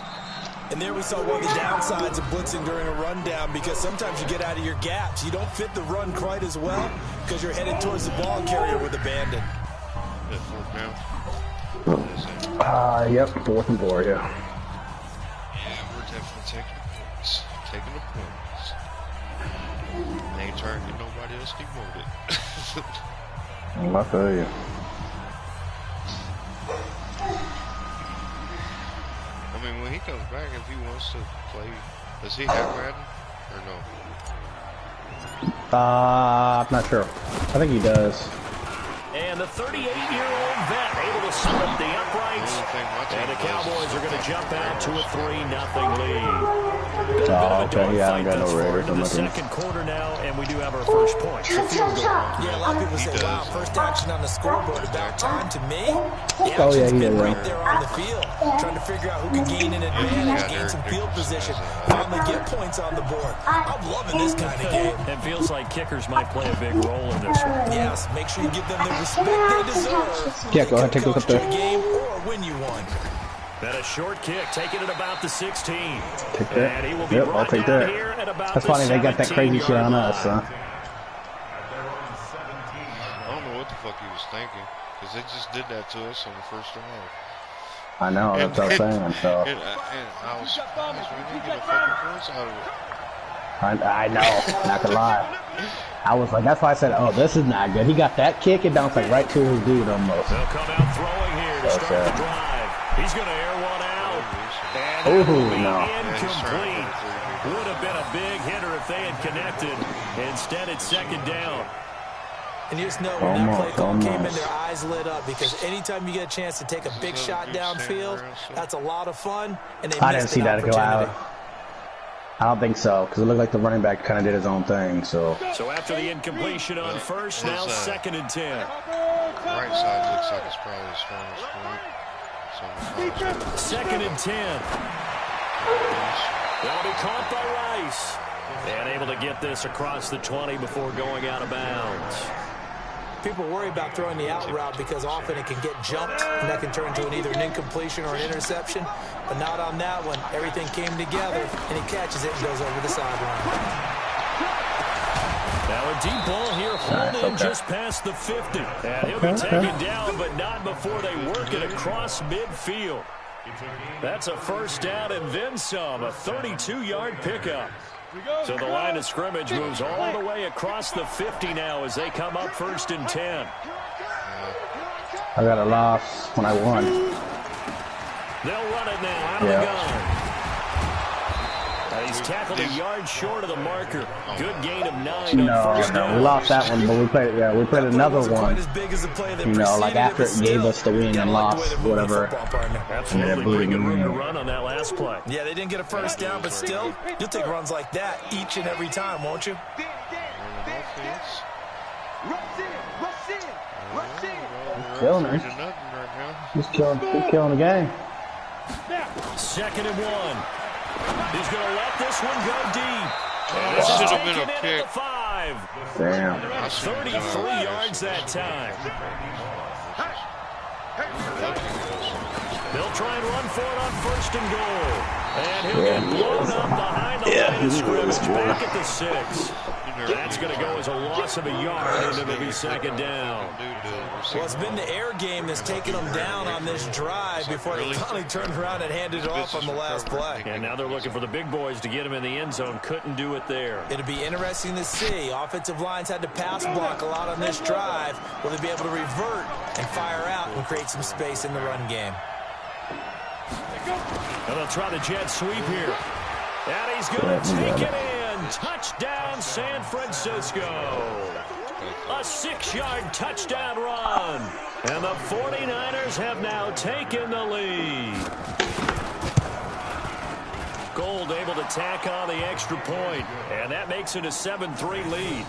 And there we saw one of the downsides of blitzing during a rundown, because sometimes you get out of your gaps. You don't fit the run quite as well because you're headed towards the ball carrier with abandon. That 4th down. Yep, 4th and 4, yeah. Yeah, we're definitely taking the points. Taking the points. Ain't trying to get nobody else demoted. I feel you. I mean, when he comes back, if he wants to play, does he have Madden or no? I'm not sure. I think he does. And the 38-year-old vet able to slip the uprights. And the Cowboys are going to jump out to a 3-0 lead. Okay, yeah, I got no Raiders. In the 2nd quarter now, and we do have our first point. Yeah, a lot of people say, wow, first action on the scoreboard, about time. To me, the he action's been did, right there on the field, trying to figure out who can gain an advantage, gain some field position, finally get points on the board. I'm loving this kind of game. It feels like kickers might play a big role in this one. Yes, make sure you give them the respect they deserve. Yeah, go ahead, take a look up there. Game or win you one. Then a short kick, taking it about the 16. Take that. And he will be I'll take that. That's funny, they got that crazy shit on us, huh? I don't know what the fuck he was thinking, because they just did that to us on the 1st drive. I know, that's what I'm saying, so. And I was surprised we didn't get a fucking points out of it. I know, not gonna lie. I was like, that's why I said, oh, this is not good. He got that kick, it bounced like right to his dude almost. They'll come out throwing here to start the drive. He's going to air one out. And no. Incomplete. Would have been a big hitter if they had connected. Instead, it's 2nd down. And you just know when that play call came in, their eyes lit up, because anytime you get a chance to take a big shot downfield, that's a lot of fun. And they I didn't see that go out. I don't think so, because it looked like the running back kind of did his own thing. So after the incompletion on 1st, now 2nd and 10. Right side looks like it's probably the strongest point. 2nd and 10. That'll be caught by Rice. And able to get this across the 20 before going out of bounds. People worry about throwing the out route because often it can get jumped, and that can turn into either an incompletion or an interception. But not on that one. Everything came together, and he catches it and goes over the sideline. Now a deep ball here, holding just past the 50. And he'll be taken down, but not before they work it across midfield. That's a first down and then some, a 32-yard pickup. So the line of scrimmage moves all the way across the 50 now as they come up 1st and 10. I got a loss when I won. They'll run it now out of the gun. He's tackled a yard short of the marker. Good gain of 9 on first down. We lost that one, but we played another one. Like after it gave us the win and lost, whatever. Absolutely, pretty good room to run on that last play. Yeah, they didn't get a first down, but still, you'll take runs like that each and every time, won't you? Killing her. He's killing the game. 2nd and 1. He's going to let this one go deep. That should have been a pick. 5. Damn. 33 yards that time. They'll try and run for it on 1st and goal. And he'll get blown up behind the line of scrimmage back at the 6. That's going to go as a loss of a yard, and it'll be 2nd down. Well, it's been the air game that's taken them down on this drive before they finally turned around and handed it off on the last play. And now they're looking for the big boys to get him in the end zone. Couldn't do it there. It'll be interesting to see. Offensive lines had to pass block a lot on this drive. Will they be able to revert and fire out and create some space in the run game? And they'll try the jet sweep here. And he's going to take it in. Touchdown, San Francisco. A 6-yard touchdown run. And the 49ers have now taken the lead. Gold able to tack on the extra point. And that makes it a 7-3 lead.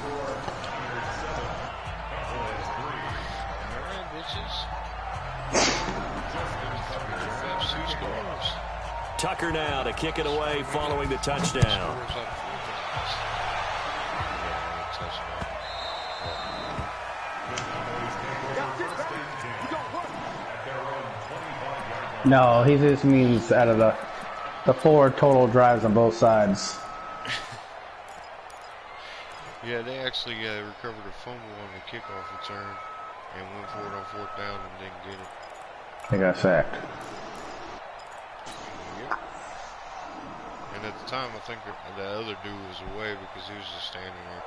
Tucker now to kick it away following the touchdown. No, he just means out of the 4 total drives on both sides. Yeah, they actually recovered a fumble on the kickoff return and went for it on 4th down and didn't get it. They got sacked. Yep. And at the time, I think the other dude was away because he was just standing there.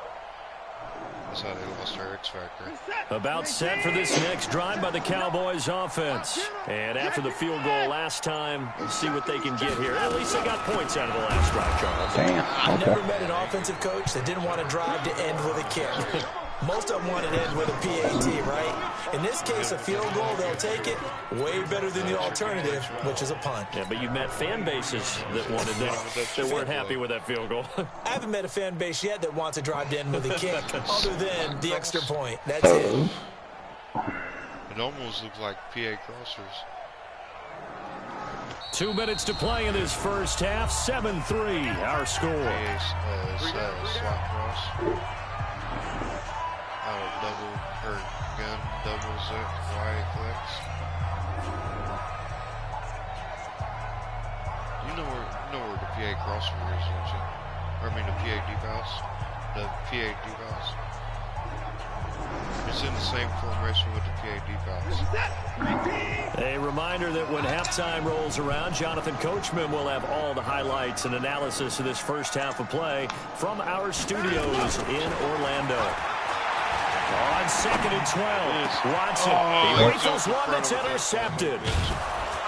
That's how they lost their X factor. About set for this next drive by the Cowboys offense. And after the field goal last time, we'll see what they can get here. At least they got points out of the last drive, Charles. Damn. I've never met an offensive coach that didn't want to drive to end with a kick. Most of them want to end with a PAT, right? In this case, a field goal, they'll take it. Way better than the alternative, which is a punt. Yeah, but you've met fan bases that wanted that weren't happy with that field goal. I haven't met a fan base yet that wants to drive to end with a kick, other than the extra point. That's it. It almost looks like PA crossers. 2 minutes to play in this first half. 7-3, our score. Slot cross. Double or gun doubles it. Y flex. You know where the PA crosser is, don't you? Or I mean the PA deep house. The PA deep house. It's in the same formation with the PA deep house. A reminder that when halftime rolls around, Jonathan Coachman will have all the highlights and analysis of this first half of play from our studios in Orlando. On 2nd and 12, Watson. He rifles one that's intercepted.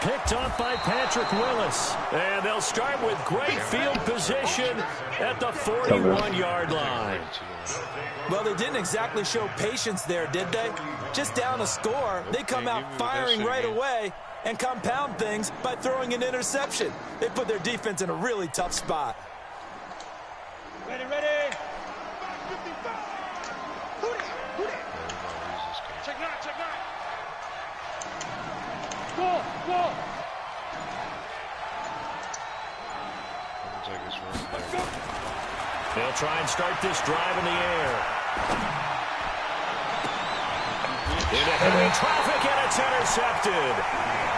Picked up by Patrick Willis. And they'll start with great field position at the 41-yard line. Well, they didn't exactly show patience there, did they? Just down a score, they come out firing right away and compound things by throwing an interception. They put their defense in a really tough spot. Ready. Check nine. Go. They'll try and start this drive in the air. Into heavy traffic, and it's intercepted.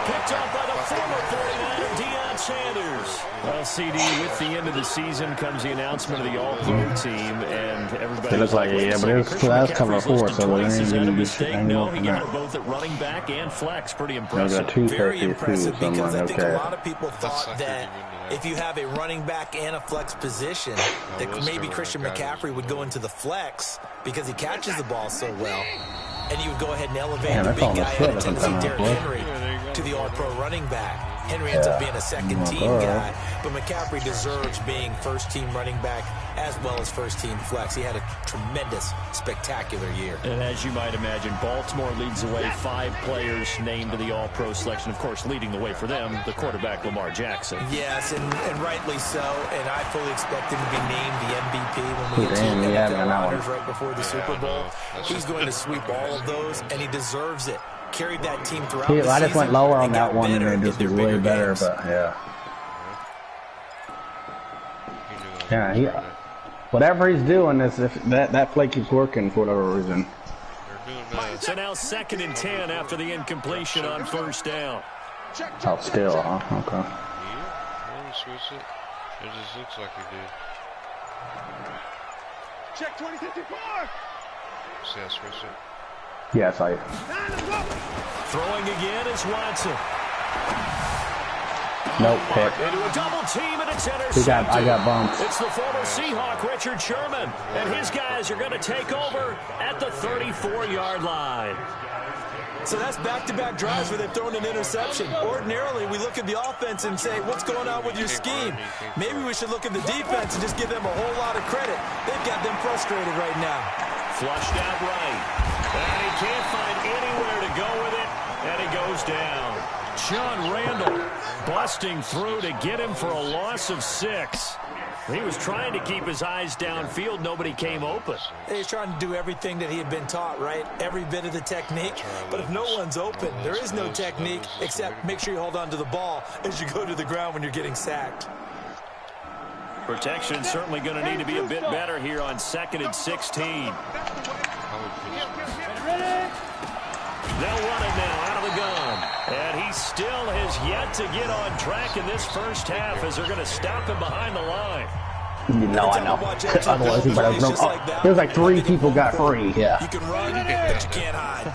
Picked up by the former 49er, Deion Sanders. Well, CD, with the end of the season comes the announcement of the All-Pro team, and everybody... It looks like, yeah, but it's last couple of four, so there ain't going to be mistake. No, he got it both at running back and flex. Pretty impressive. Very impressive, because I think a lot of people thought that if you have a running back and a flex position, that maybe Christian McCaffrey would go into the flex because he catches the ball so well. And you would go ahead and elevate the big guy out of Tennessee, Derrick Henry, to the all-pro running back. Henry ends up being a second-team guy, but McCaffrey deserves being first-team running back as well as first-team flex. He had a tremendous, spectacular year. And as you might imagine, Baltimore leads the way. 5 players named to the all-pro selection. Of course, leading the way for them, the quarterback, Lamar Jackson. Yes, and rightly so. And I fully expect him to be named the MVP when we get to NFL honors right before the Super Bowl. He's going to sweep all of those, and he deserves it. Carried that team throughout the season. I just went lower on that one, and then just was way better, but yeah. Whatever he's doing, is if that play keeps working for whatever reason. So now 2nd and 10 after the incompletion on first down. Oh, still, huh? Okay. Yeah, switch it. It just looks like he did. Check 2054. See, I switched it. Yeah, I saw you. Throwing again is Watson. Nope, pick. Into a double team, and it's intercepted. I got bumped. It's the former Seahawk, Richard Sherman, and his guys are going to take over at the 34-yard line. So that's back-to-back drives where they've thrown an interception. Ordinarily, we look at the offense and say, what's going on with your scheme? Maybe we should look at the defense and just give them a whole lot of credit. They've got them frustrated right now. Flushed out right. And he can't find anywhere to go with it, and he goes down. John Randall busting through to get him for a loss of 6. He was trying to keep his eyes downfield. Nobody came open. He's trying to do everything that he had been taught, right? Every bit of the technique. But if no one's open, there is no technique except make sure you hold on to the ball as you go to the ground when you're getting sacked. Protection certainly going to need to be a bit better here on 2nd and 16. They'll run it now out of the gun. And he still has yet to get on track in this first half as they're going to stop him behind the line. No, I know. Otherwise, he would have broke. There's like 3 people got free. Yeah. You can run, but you can't hide.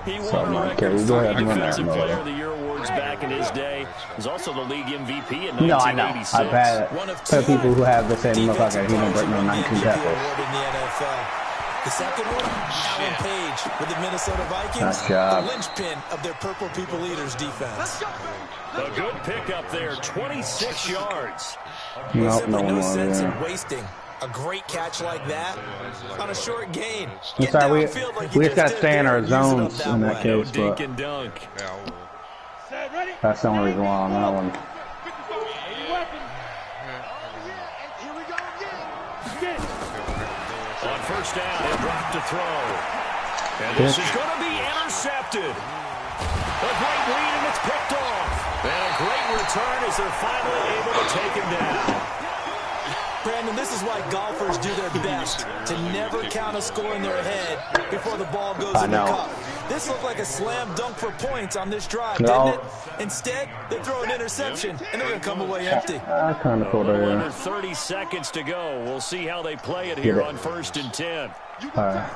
He won the record for Defensive Player of the Year awards back in his day. He's also the league MVP in 1986. No, I know. I've had people who have the same motherfucker. He didn't break no 19 tackles. The second one, Alan Page with the Minnesota Vikings, the linchpin of their Purple People Eaters defense. A good pickup there, 26 yards. Nope, no sense in wasting a great catch like that on a short gain. I'm sorry, we just got to stay in our zones in that case, but that's the only reason why on that one. On first down, he'll drop to throw. And this is going to be intercepted. A great read, and it's picked off. And a great return as they're finally able to take him down. Brandon, this is why golfers do their best to never count a score in their head before the ball goes in the cup. This looked like a slam dunk for points on this drive, didn't it? Instead, they throw an interception, and they're going to come away empty. I kind of pulled it in. Under 30 seconds to go. We'll see how they play it here on 1st and 10. All right.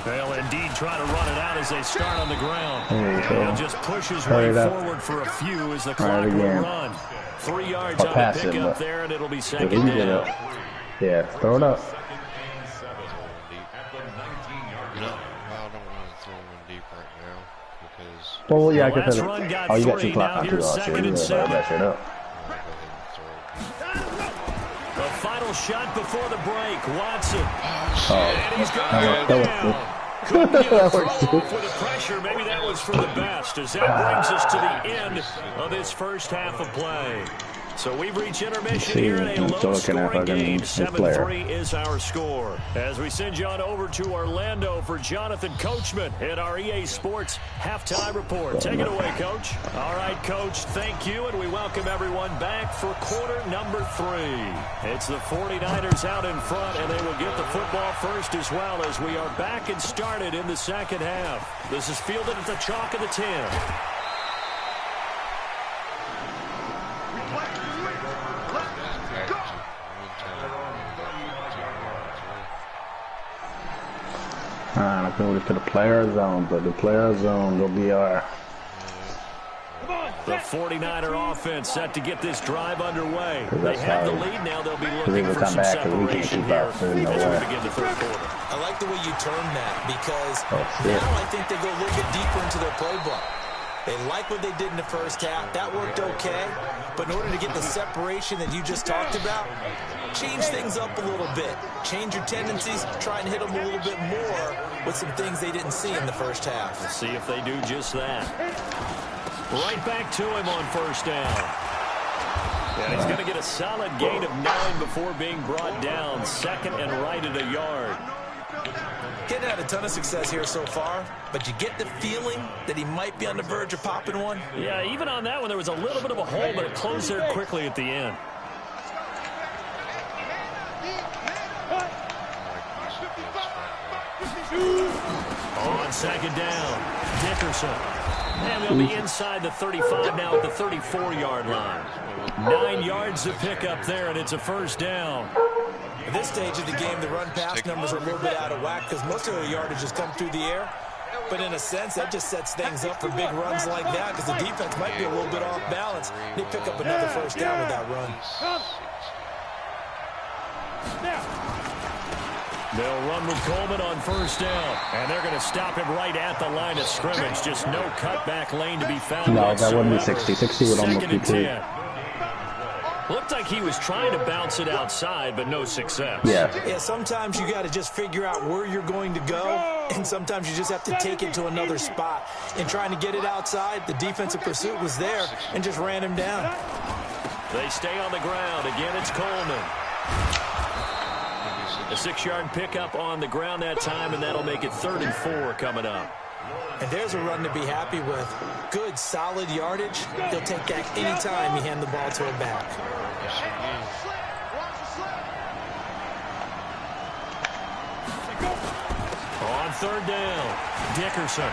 They'll indeed try to run it out as they start on the ground. And he'll just push his way forward for a few as the clock will run. 3 yards on the pickup there, and it'll be 2nd down. Yeah, throw it up. No, I don't want to throw one deep right now because. Well, yeah, I guess. you got 2 clock on 2 hours, so you really load that shit up. The final shot before the break, Watson. And he's got it down. Couldn't get a throw off with the pressure. Maybe that was for the best as that brings us to the end of this first half of play. So we've reached intermission here in a low-scoring game. 7-3 is our score. As we send you on over to Orlando for Jonathan Coachman at our EA Sports Halftime Report. Take it away, Coach. All right, Coach, thank you, and we welcome everyone back for quarter number 3. It's the 49ers out in front, and they will get the football first as well as we are back and started in the second half. This is fielded at the chalk of the 10. I can move it to the player zone, but the player zone will be our... The 49er offense set to get this drive underway. They have the lead now. They'll be looking for some separation here as we begin the third quarter. I like the way you term that because now I think they go a little bit deeper into their playbook. They like what they did in the first half. That worked okay. But in order to get the separation that you just talked about, change things up a little bit. Change your tendencies. Try and hit them a little bit more with some things they didn't see in the first half. Let's see if they do just that. Right back to him on first down. And he's going to get a solid gain of 9 before being brought down. Second and right at a yard. Getting had a ton of success here so far, but you get the feeling that he might be on the verge of popping one. Yeah, even on that one, there was a little bit of a hole, but it closed there quickly at the end. On second down, Dickerson. And they'll be inside the 35 now at the 34-yard line. 9 yards to pick up there, and it's a first down. At this stage of the game, the run-pass numbers are a little bit out of whack because most of the yardage has come through the air. But in a sense, that just sets things up for big runs like that because the defense might be a little bit off balance. They pick up another first down with that run. They'll run with Coleman on first down, and they're going to stop him right at the line of scrimmage. Just no cutback lane to be found. No, that wouldn't be 60. 60 would almost be 2. Looked like he was trying to bounce it outside, but no success. Yeah, sometimes you got to just figure out where you're going to go, and sometimes you just have to take it to another spot. In trying to get it outside, the defensive pursuit was there and just ran him down. They stay on the ground. Again, it's Coleman. A 6-yard pickup on the ground that time, and that'll make it 3rd and 4 coming up. And there's a run to be happy with. Good, solid yardage. He'll take that anytime you hand the ball to him back. On 3rd down, Dickerson.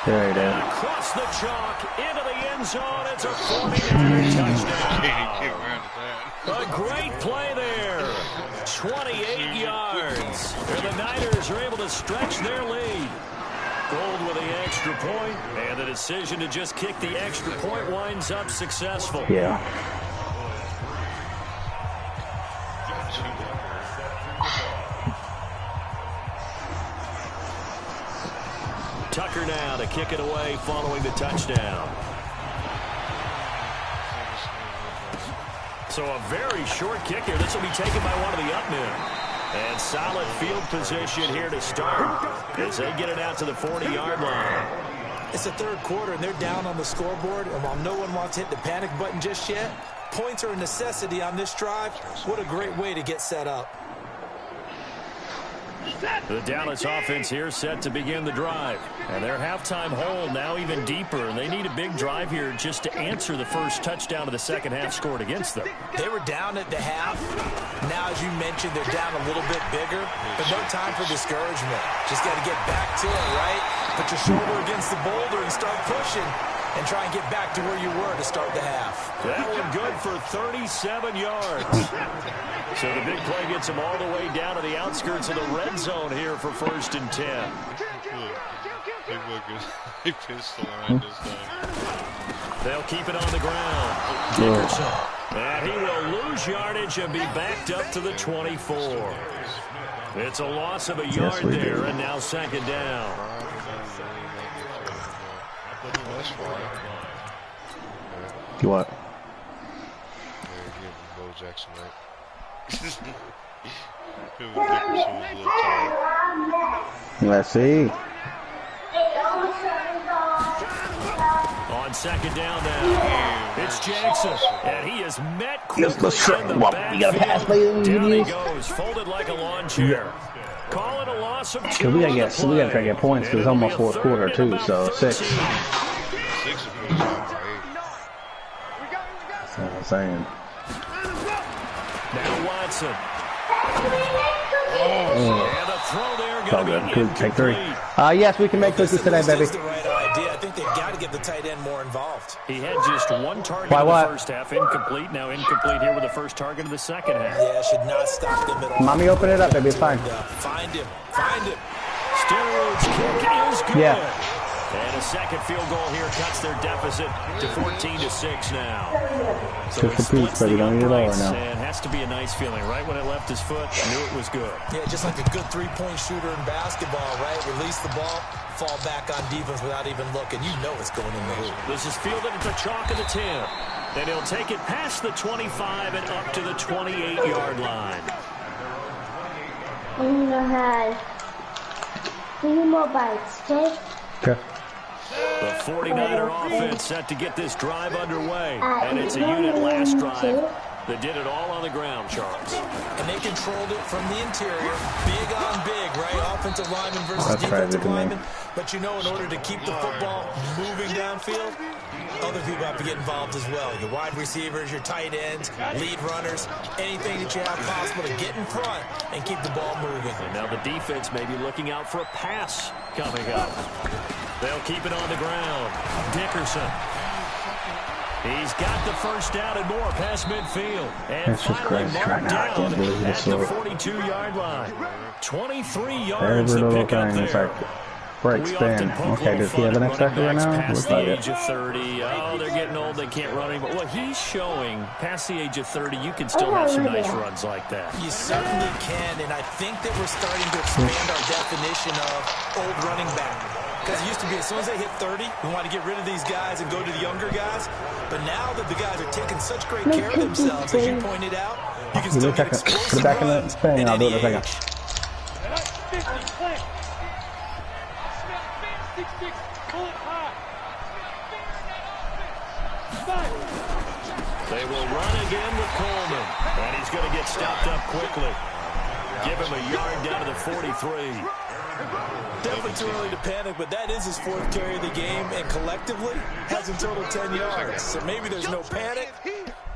There it is. Across the chalk, into the end zone. It's a 49er touchdown. A great play there. 28 yards. And the Niners are able to stretch their lead. Gold with the extra point, and the decision to just kick the extra point winds up successful. Yeah. Tucker now to kick it away following the touchdown. So a very short kick here. This will be taken by one of the up men. And solid field position here to start as they get it out to the 40-yard line. It's the third quarter, and they're down on the scoreboard. And while no one wants to hit the panic button just yet, points are a necessity on this drive. What a great way to get set up. The Dallas offense here set to begin the drive. And their halftime hole now even deeper. And they need a big drive here just to answer the first touchdown of the second half scored against them. They were down at the half. Now, as you mentioned, they're down a little bit bigger. But no time for discouragement. Just got to get back to it, right? Put your shoulder against the boulder and start pushing. And try and get back to where you were to start the half. That one good for 37 yards. So the big play gets them all the way down to the outskirts of the red zone here for 1st and 10. He pissed the line this time. They'll keep it on the ground. Dickerson. And he will lose yardage and be backed up to the 24. It's a loss of a yard there, and now 2nd down. What? Bo Jackson, right? Let's see. On second down now. It's Jackson, and he is met quickly in the backfield. You got a pass play that Down he goes, folded like a lawn chair. Call it a loss of 2 we gotta try to get points because it's almost fourth quarter too, so 6. That's what I'm saying. Now Watson. And a throw there going to be take 3. Yes, we can make cookies today, baby. That's the right idea. I think they've got to get the tight end more involved. He had just 1 target in the first half, incomplete. Now incomplete here with the first target of the second half. Yeah, should not stop them at all. Mommy, open it up, baby. It's fine. Find him. Find him. Steroids kick is good. Yeah. And a second field goal here cuts their deficit to 14-6 now. So he splits the uprights, and has to be a nice feeling. Right when it left his foot, I knew it was good. Yeah, just like a good three-point shooter in basketball, right? Release the ball, fall back on defense without even looking. You know it's going in the hoop. This is fielded at the chalk of the 10. Then he'll take it past the 25 and up to the 28-yard line. Three more bites, okay? Okay. The 49er offense set to get this drive underway. And it's a unit last drive that did it all on the ground, Charles. And they controlled it from the interior. Big on big, right? Offensive lineman versus defensive lineman. But you know, in order to keep the football moving downfield, other people have to get involved as well. Your wide receivers, your tight ends, lead runners, anything that you have possible to get in front and keep the ball moving. And now the defense may be looking out for a pass coming up. They'll keep it on the ground. Dickerson. He's got the first down and more past midfield. And finally marked down at the 42-yard line. 23 yards to pick up there. Break spin. Okay, does he have an X-Factor right now? Past the age of 30. Oh, they're getting old. They can't run anymore. Well, he's showing past the age of 30, you can still have some nice runs like that. You certainly can, and I think that we're starting to expand our definition of old running back. Because it used to be as soon as they hit 30, we want to get rid of these guys and go to the younger guys. But now that the guys are taking such great care of themselves, as you pointed out, you can still get explosive runs at any age. They will run again with Coleman. And he's going to get stopped up quickly. Give him a yard down to the 43. Definitely too early to panic, but that is his 4th carry of the game, and collectively has in total 10 yards. So maybe there's no panic,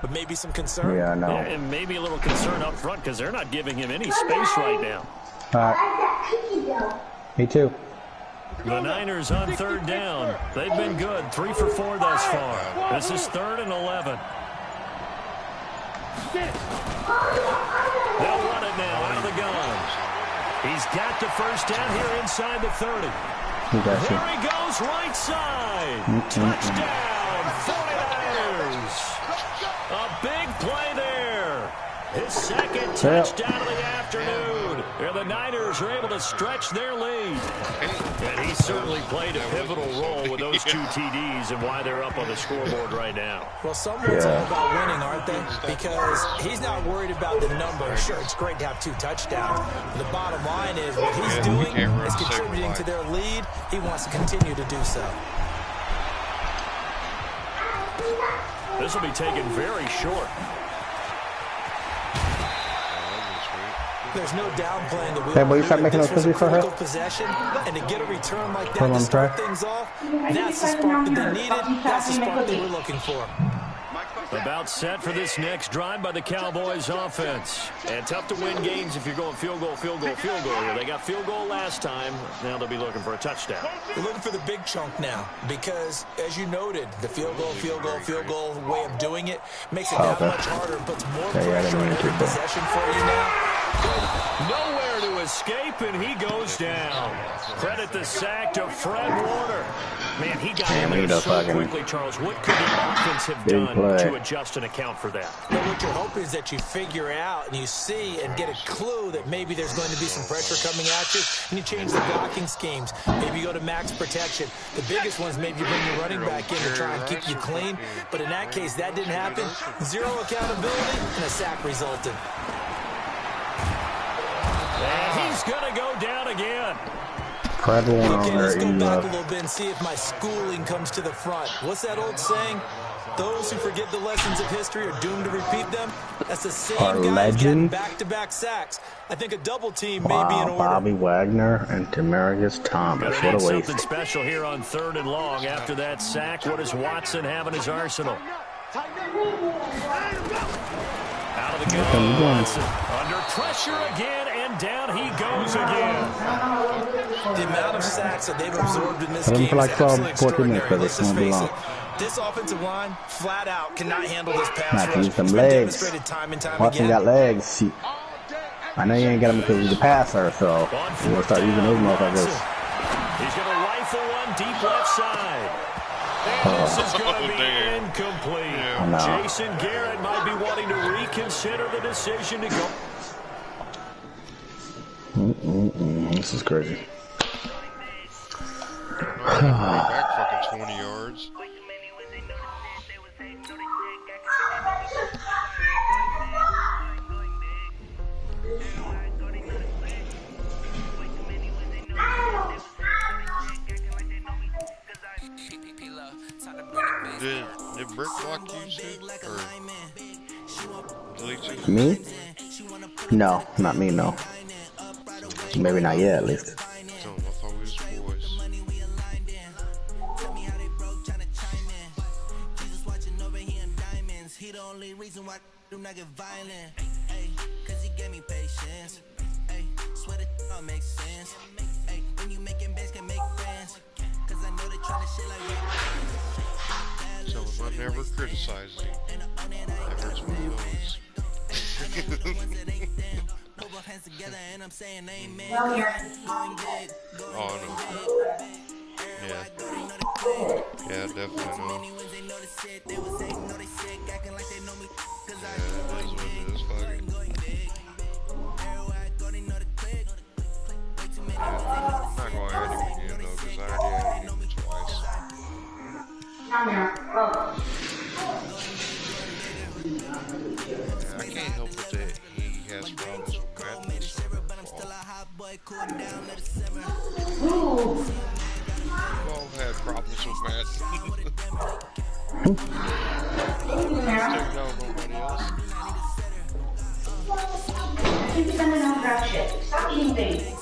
but maybe some concern. Yeah, I know. And maybe a little concern up front because they're not giving him any space right now. Me too. The Niners on 3rd down. They've been good. 3 for 4 thus far. This is 3rd and 11. They'll run it now out of the gun. He's got the first down here inside the 30. There he goes, right side. Touchdown, 49ers. A big play there. His second touchdown of the afternoon. And the Niners are able to stretch their lead. And he certainly played a pivotal role with those 2 TDs and why they're up on the scoreboard right now. Well, someone's all about winning, aren't they? Because he's not worried about the number. Sure, it's great to have 2 touchdowns. But the bottom line is what he's doing is contributing to their lead. He wants to continue to do so. This will be taken very short. There's no downplaying the Hey, will you start making those cookies for her? Possession, and to get a return like that to start things off, that's the spark that they needed. That's the spark they were looking for. About set for this next drive by the Cowboys offense. And tough to win games if you're going field goal, field goal, field goal here. They got field goal last time. Now they'll be looking for a touchdown. They're looking for the big chunk now because, as you noted, the field goal, field goal, field goal way of doing it makes it that much harder and puts more pressure on every possession for you now. Nowhere to escape, and he goes down. Credit the sack to Fred Warner. Man, he got in there so quickly, Charles. What could the offense have done to adjust and account for that? Well, what you're hoping is that you figure out and you see and get a clue that maybe there's going to be some pressure coming at you, and you change the blocking schemes. Maybe you go to max protection. The biggest ones, maybe you bring your running back in to try and keep you clean. But in that case, that didn't happen. 0 accountability, and a sack resulted. And he's going to go down again. Okay, let's go back a little bit and see if my schooling comes to the front. What's that old saying? Those who forget the lessons of history are doomed to repeat them. That's the same guy getting back-to-back sacks. I think a double team may be in order. Bobby Wagner and Demaryius Thomas. What a waste. Something special here on 3rd and long after that sack. What does Watson have in his arsenal? Out of the gun, Watson. Under pressure again, and down he goes again. The amount of sacks that they've absorbed in this game is absolutely extraordinary. Let's just face it. This offensive line, flat out, cannot handle this pass rush. Use some legs. Watson got legs. I know you ain't got him because he's a passer, so we're going to start using those motherfuckers. He's going to rifle one deep left side. And this is going to be incomplete. Jason Garrett might be wanting to reconsider the decision to go. This is crazy. Back fucking 20 yards. Did Brick block you too? Or delete you? Me? No, not me, no. Maybe not yet, at least. I thought we was boys. So I never criticize you. Never is one of those. Oh no. Yeah. Yeah, definitely no. Yeah, it is what it is. Fuck it. Yeah, I'm not going to add him again though, because I already added him twice. Yeah, I can't help it that he has problems with madness. We've all had problems with madness. Take out nobody else. Keep spending on crap shit. Stop eating things.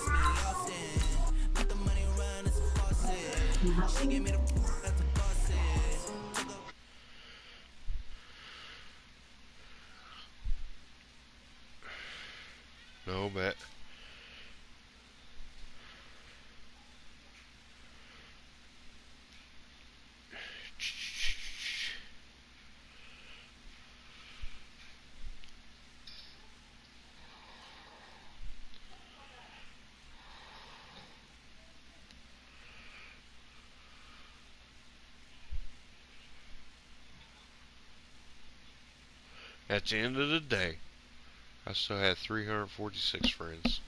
No bet. At the end of the day, I still had 346 friends.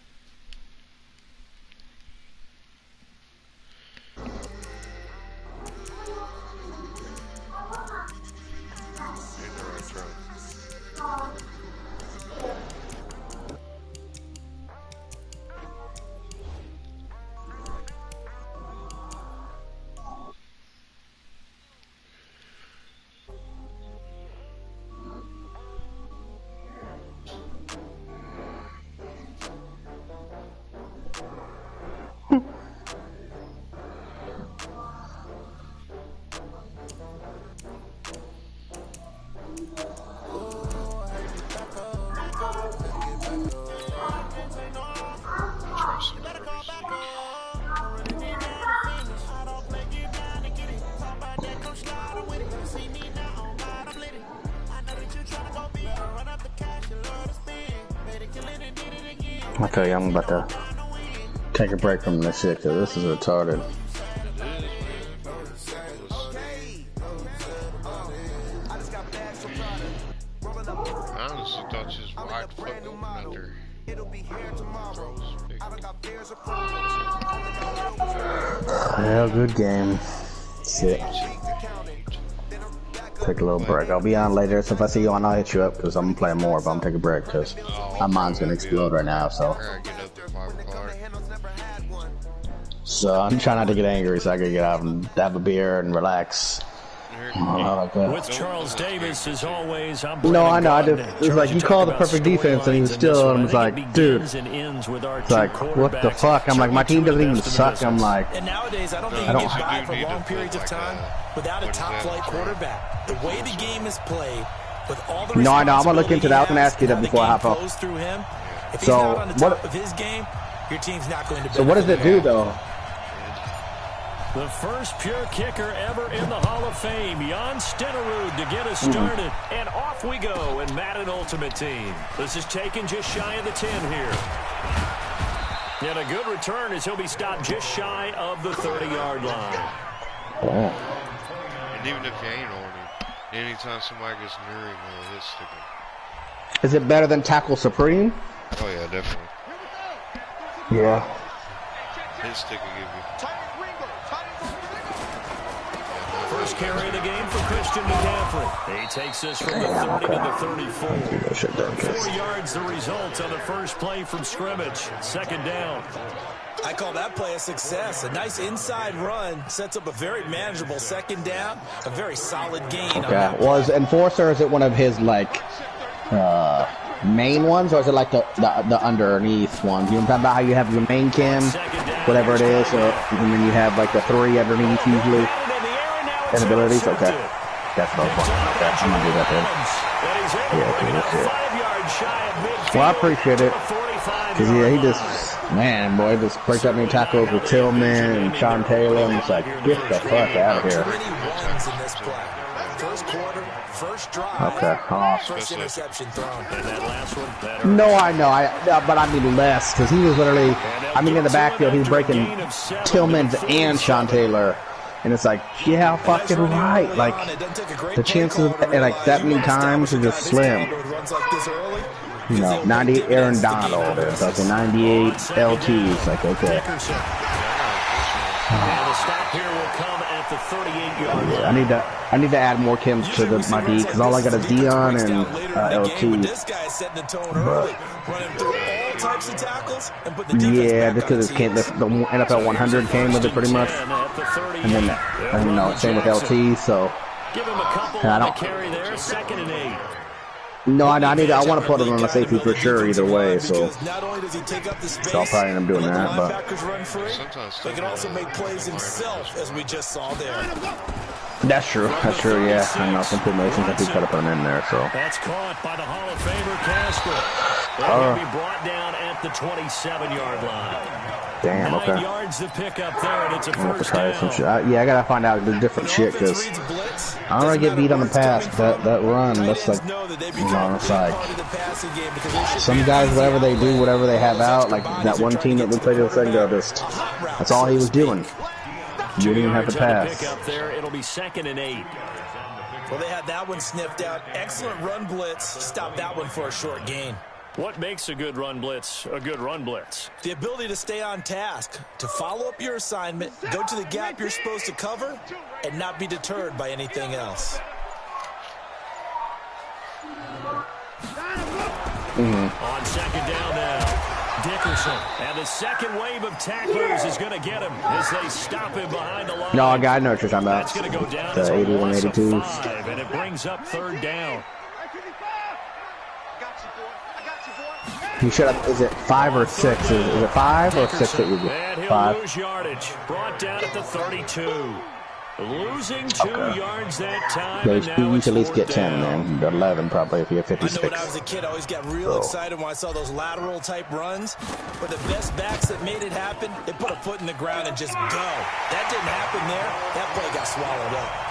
I tell you, I'm about to take a break from this shit because this is retarded. I honestly thought she was wide fucking open out there. Yeah, good game. Shit. Take a little break. I'll be on later, so if I see you on, I'll hit you up because I'm gonna play more, but I'm gonna take a break because my mind's gonna explode right now. So. So I'm trying not to get angry so I can get out and have a beer and relax. With Charles Davis, as always, I'm no, I know. It was like, you called the perfect defense, and he was still, and I was like, dude, it's like, what the fuck? I'm like, my team doesn't even suck. I'm like, and nowadays, I don't think you get by for long periods of time without a top-flight quarterback. The way the game is played, with all the no, I know. I'm gonna look into that. I was gonna ask you that before I hop off. If he's not on the top of his game, your team's not going to. So what does it do, though? The first pure kicker ever in the Hall of Fame, Jan Stenerud, to get us started. And off we go in Madden Ultimate Team. This is taken just shy of the 10 here. And a good return as he'll be stopped just shy of the 30-yard line. Oh. And even if you ain't on it, anytime somebody gets near him, he'll stick him. Is it better than Tackle Supreme? Oh, yeah, definitely. Yeah. His stick will give you. First carry of the game for Christian McCaffrey. He takes us from the 30 to the 34. 4 yards the result on the first play from scrimmage. Second down. I call that play a success. A nice inside run sets up a very manageable second down. A very solid gain. Okay. Well, is Enforcer, is it one of his, like, main ones, or is it like the underneath ones? You know what I'm talking about? How you have your main cam, whatever it is, and then you have, like, the 3 underneath usually. And abilities? Okay. That's no fun. Okay, I'm gonna do that then. Yeah, okay, that's it. Well, I appreciate it. Cause yeah, he just, man, boy, just breaks up many tackles with Tillman and Sean Taylor. I'm just like, get the fuck out of here. First quarter, first drive. Okay, first interception thrown. And that last one. No, I know, but I mean less, because he was literally, I mean, in the backfield, he was breaking Tillman's and Sean Taylor. And it's like, yeah, fucking right. Like, the chances, like, that many times are just slim. You know, 98 Aaron Donald, and fucking 98 LTs. Like, okay. And the stop here will come at the 38-yard line. I need to add more Kims to my D, because all I got is Dion and LT. This guy is setting the tone early, running through all types of tackles, and put the yeah, just because the NFL 100 came with it pretty much, and then you know, same with LT. So give him a couple on the carry there, 2nd and 8. No, I want to put it on a safety for sure either way, so I'll probably end up doing that, but they can also make plays himself, as we just saw there. That's true, yeah. I know some formations I think got to put him in there, so. That's caught by the Hall of Famer Casper. They'll be brought down at the 27-yard line. Damn, okay. 9 yards to pick up there, and it's a first down. Some shit. Yeah, I gotta find out the different shit, because I don't want to get beat on the pass. That run, that's like, you know, it's like some guys, whatever they do, whatever they have out, like that one team that we played a second ago, that's all he was doing. You didn't even have to pass. There, it'll be 2nd and 8. Well, they had that one sniffed out. Excellent run blitz. Stop that one for a short gain. What makes a good run blitz a good run blitz? The ability to stay on task, to follow up your assignment, go to the gap you're supposed to cover, and not be deterred by anything else. On second down now, Dickerson. And the second wave of tacklers is going to get him as they stop him behind the line. No, I know what you're talking about. That's going to go down the 81, 82. And it brings up 3rd down. You should have, is it 5 or 6? Is it 5 or 6 that you get? And he'll 5. lose yardage. Brought down at the 32. Losing 2 yards that time. Yeah, you should at least get 10, man. 11 probably if you have 56. I know when I was a kid, I always got real excited when I saw those lateral type runs. But the best backs that made it happen, they put a foot in the ground and just go. That didn't happen there. That play got swallowed up.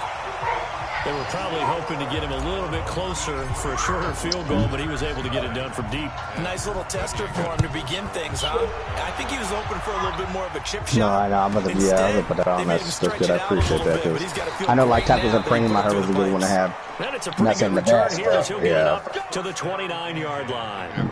They were probably hoping to get him a little bit closer for a shorter field goal, but he was able to get it done from deep. Nice little tester for him to begin things, huh? I think he was hoping for a little bit more of a chip shot. No, I know. I'm going to put that on. That's good. I appreciate that. Because I know, like, tackles and training, my heart was a good one to have. And it's a pretty good return here as he'll get it up to the 29-yard line.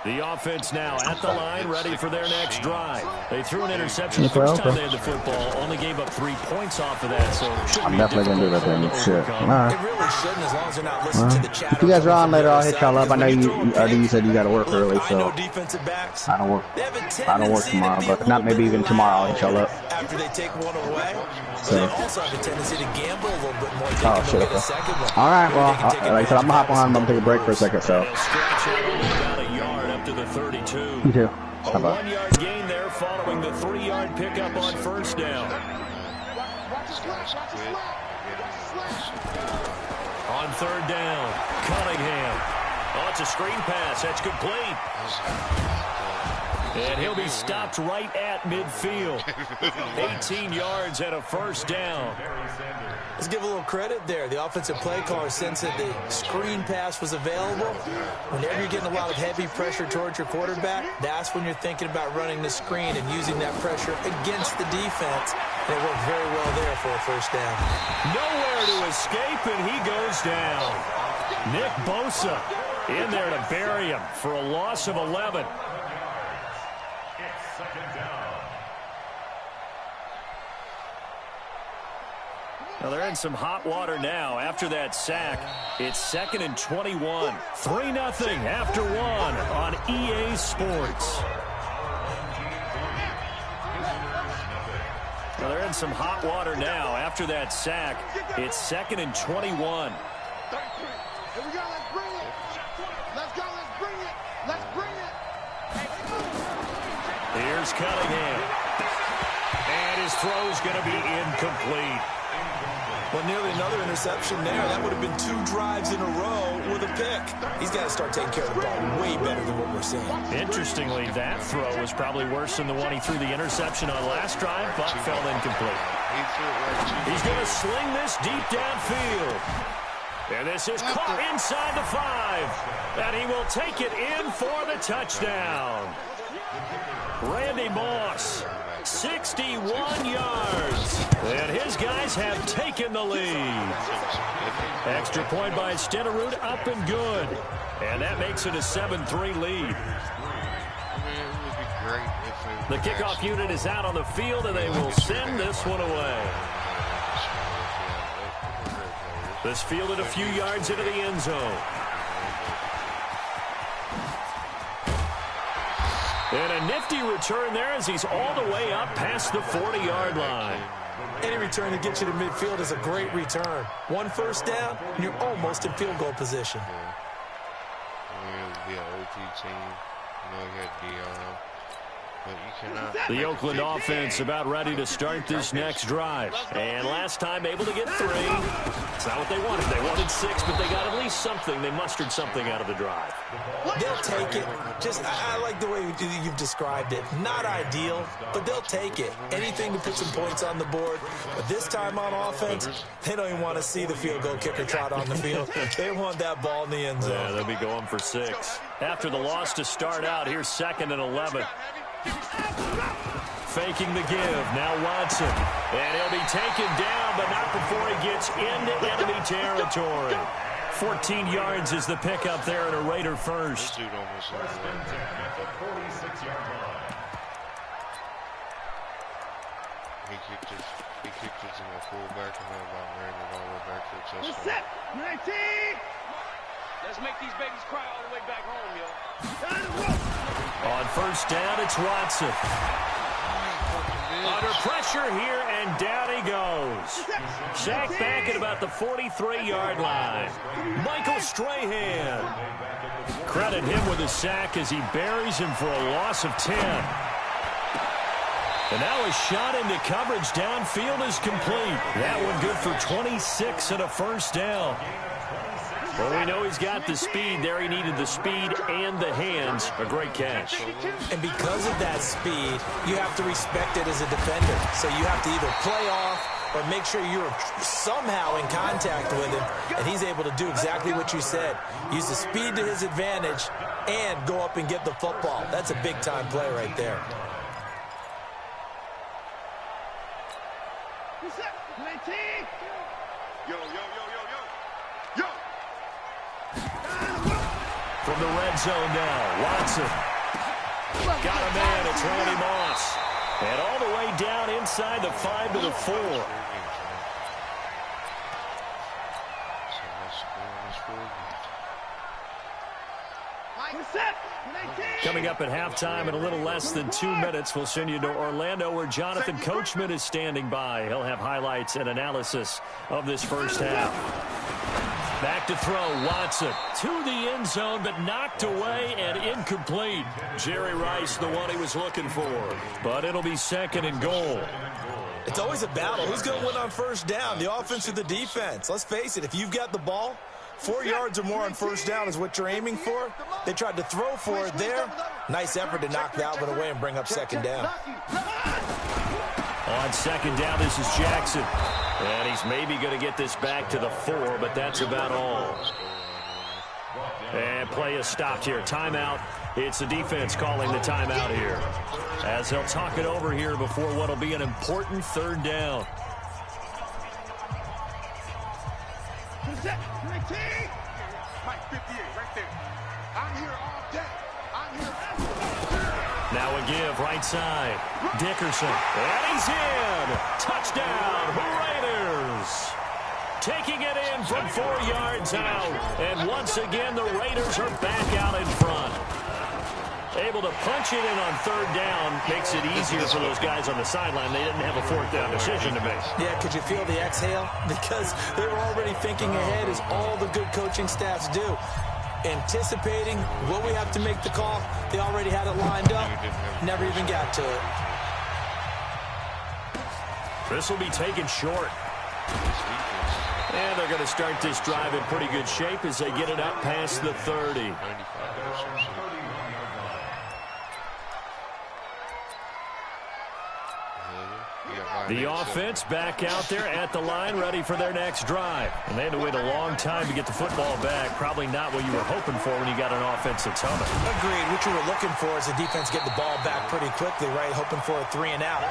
The offense now at the line, ready for their next drive. They threw an interception the first time they had the football, only gave up 3 points off of that, so it shouldn't be difficult for them to overcome. It really shouldn't, as long as they're not listening to the chatter. If you guys are on later, I'll hit y'all up. I know you said you got to work early, so I don't work tomorrow, but not maybe even tomorrow I'll hit y'all up. After they take one away, so they also have a tendency to gamble a little bit more. Oh, shit, okay. All right, well, like I said, I'm going to hop on. I'm going to take a break for a second, so. To the 32. You too. A 1-yard gain there following the 3-yard pickup on first down. On third down, Cunningham. Oh, it's a screen pass. That's complete. And he'll be stopped right at midfield. 18 yards and a first down. Let's give a little credit there. The offensive play caller sensed that the screen pass was available. Whenever you're getting a lot of heavy pressure towards your quarterback, that's when you're thinking about running the screen and using that pressure against the defense. And it worked very well there for a first down. Nowhere to escape, and he goes down. Nick Bosa in there to bury him for a loss of 11. Now they're in some hot water now after that sack. It's 2nd and 21. 3-0 after 1 on EA Sports. Now they're in some hot water now after that sack. It's 2nd and 21. Here we go, let's bring it. Let's go, let's bring it. Let's bring it. Here's Cunningham. And his throw's going to be incomplete. Well, nearly another interception there. That would have been 2 drives in a row with a pick. He's got to start taking care of the ball way better than what we're seeing. Interestingly, that throw was probably worse than the one he threw the interception on last drive, but fell incomplete. He's going to sling this deep downfield. And this is caught inside the 5. And he will take it in for the touchdown. Randy Moss, 61 yards. And his guys have taken the lead. Extra point by Stenerud, up and good. And that makes it a 7-3 lead. The kickoff unit is out on the field, and they will send this one away. This fielded a few yards into the end zone. And a nifty return there as he's all the way up past the 40-yard line. Any return to get you to midfield is a great return. 1 first down, and you're almost in field goal position. Yeah, OT team. You know, you had Dion. But you cannot. The Oakland offense about ready to start this next drive. And last time able to get 3. It's not what they wanted. They wanted 6, but they got at least something. They mustered something out of the drive. They'll take it. I like the way you've described it. Not ideal, but they'll take it. Anything to put some points on the board. But this time on offense, they don't even want to see the field goal kicker trot on the field. They want that ball in the end zone. Yeah, they'll be going for 6. After the loss to start out, here's 2nd and 11. Faking the give. Now Watson. And he'll be taken down, but not before he gets into enemy territory. 14 yards is the pickup there, and a Raider first. This dude almost on the 46-yard line. He kicked it to my fullback, and then about ran it all the way back to the touchdown. 19! Let's make these babies cry all the way back home, yo. On first down, it's Watson. Under pressure here, and down he goes. Sacked back at about the 43-yard line. Michael Strahan. Credit him with a sack as he buries him for a loss of 10. And now a shot into coverage downfield is complete. That one good for 26 and a first down. Well, we know he's got the speed there. He needed the speed and the hands. A great catch. And because of that speed, you have to respect it as a defender. So you have to either play off or make sure you're somehow in contact with him. And he's able to do exactly what you said. Use the speed to his advantage and go up and get the football. That's a big-time play right there. from the red zone now. Watson. Got a man. It's Randy Moss. And all the way down inside the 5 to the 4. Coming up at halftime in a little less than 2 minutes, we'll send you to Orlando where Jonathan Coachman is standing by. He'll have highlights and analysis of this first half. Back to throw, Watson to the end zone, but knocked away and incomplete. Jerry Rice, the one he was looking for, but it'll be 2nd and goal. It's always a battle. Who's going to win on first down, the offense or the defense? Let's face it, if you've got the ball, 4 yards or more on first down is what you're aiming for. They tried to throw for it there. Nice effort to knock that one away and bring up 2nd down. On 2nd down, this is Jackson. And he's maybe going to get this back to the 4, but that's about all. And play is stopped here. Timeout. It's the defense calling the timeout here, as they'll talk it over here before what will be an important 3rd down. Now a give, right side. Dickerson. And he's in. Touchdown, Raiders. Taking it in from 4 yards out. And once again, the Raiders are back out in front. Able to punch it in on 3rd down. Makes it easier for those guys on the sideline. They didn't have a 4th down decision to make. Yeah, could you feel the exhale? Because they were already thinking ahead, as all the good coaching staffs do. Anticipating, will we have to make the call? They already had it lined up. Never even got to it. This will be taken short. And they're going to start this drive in pretty good shape as they get it up past the 30. The offense back out there at the line, ready for their next drive. And they had to wait a long time to get the football back. Probably not what you were hoping for when you got an offense that's humming. Agreed. What you were looking for is the defense getting the ball back pretty quickly, right? Hoping for a 3 and out.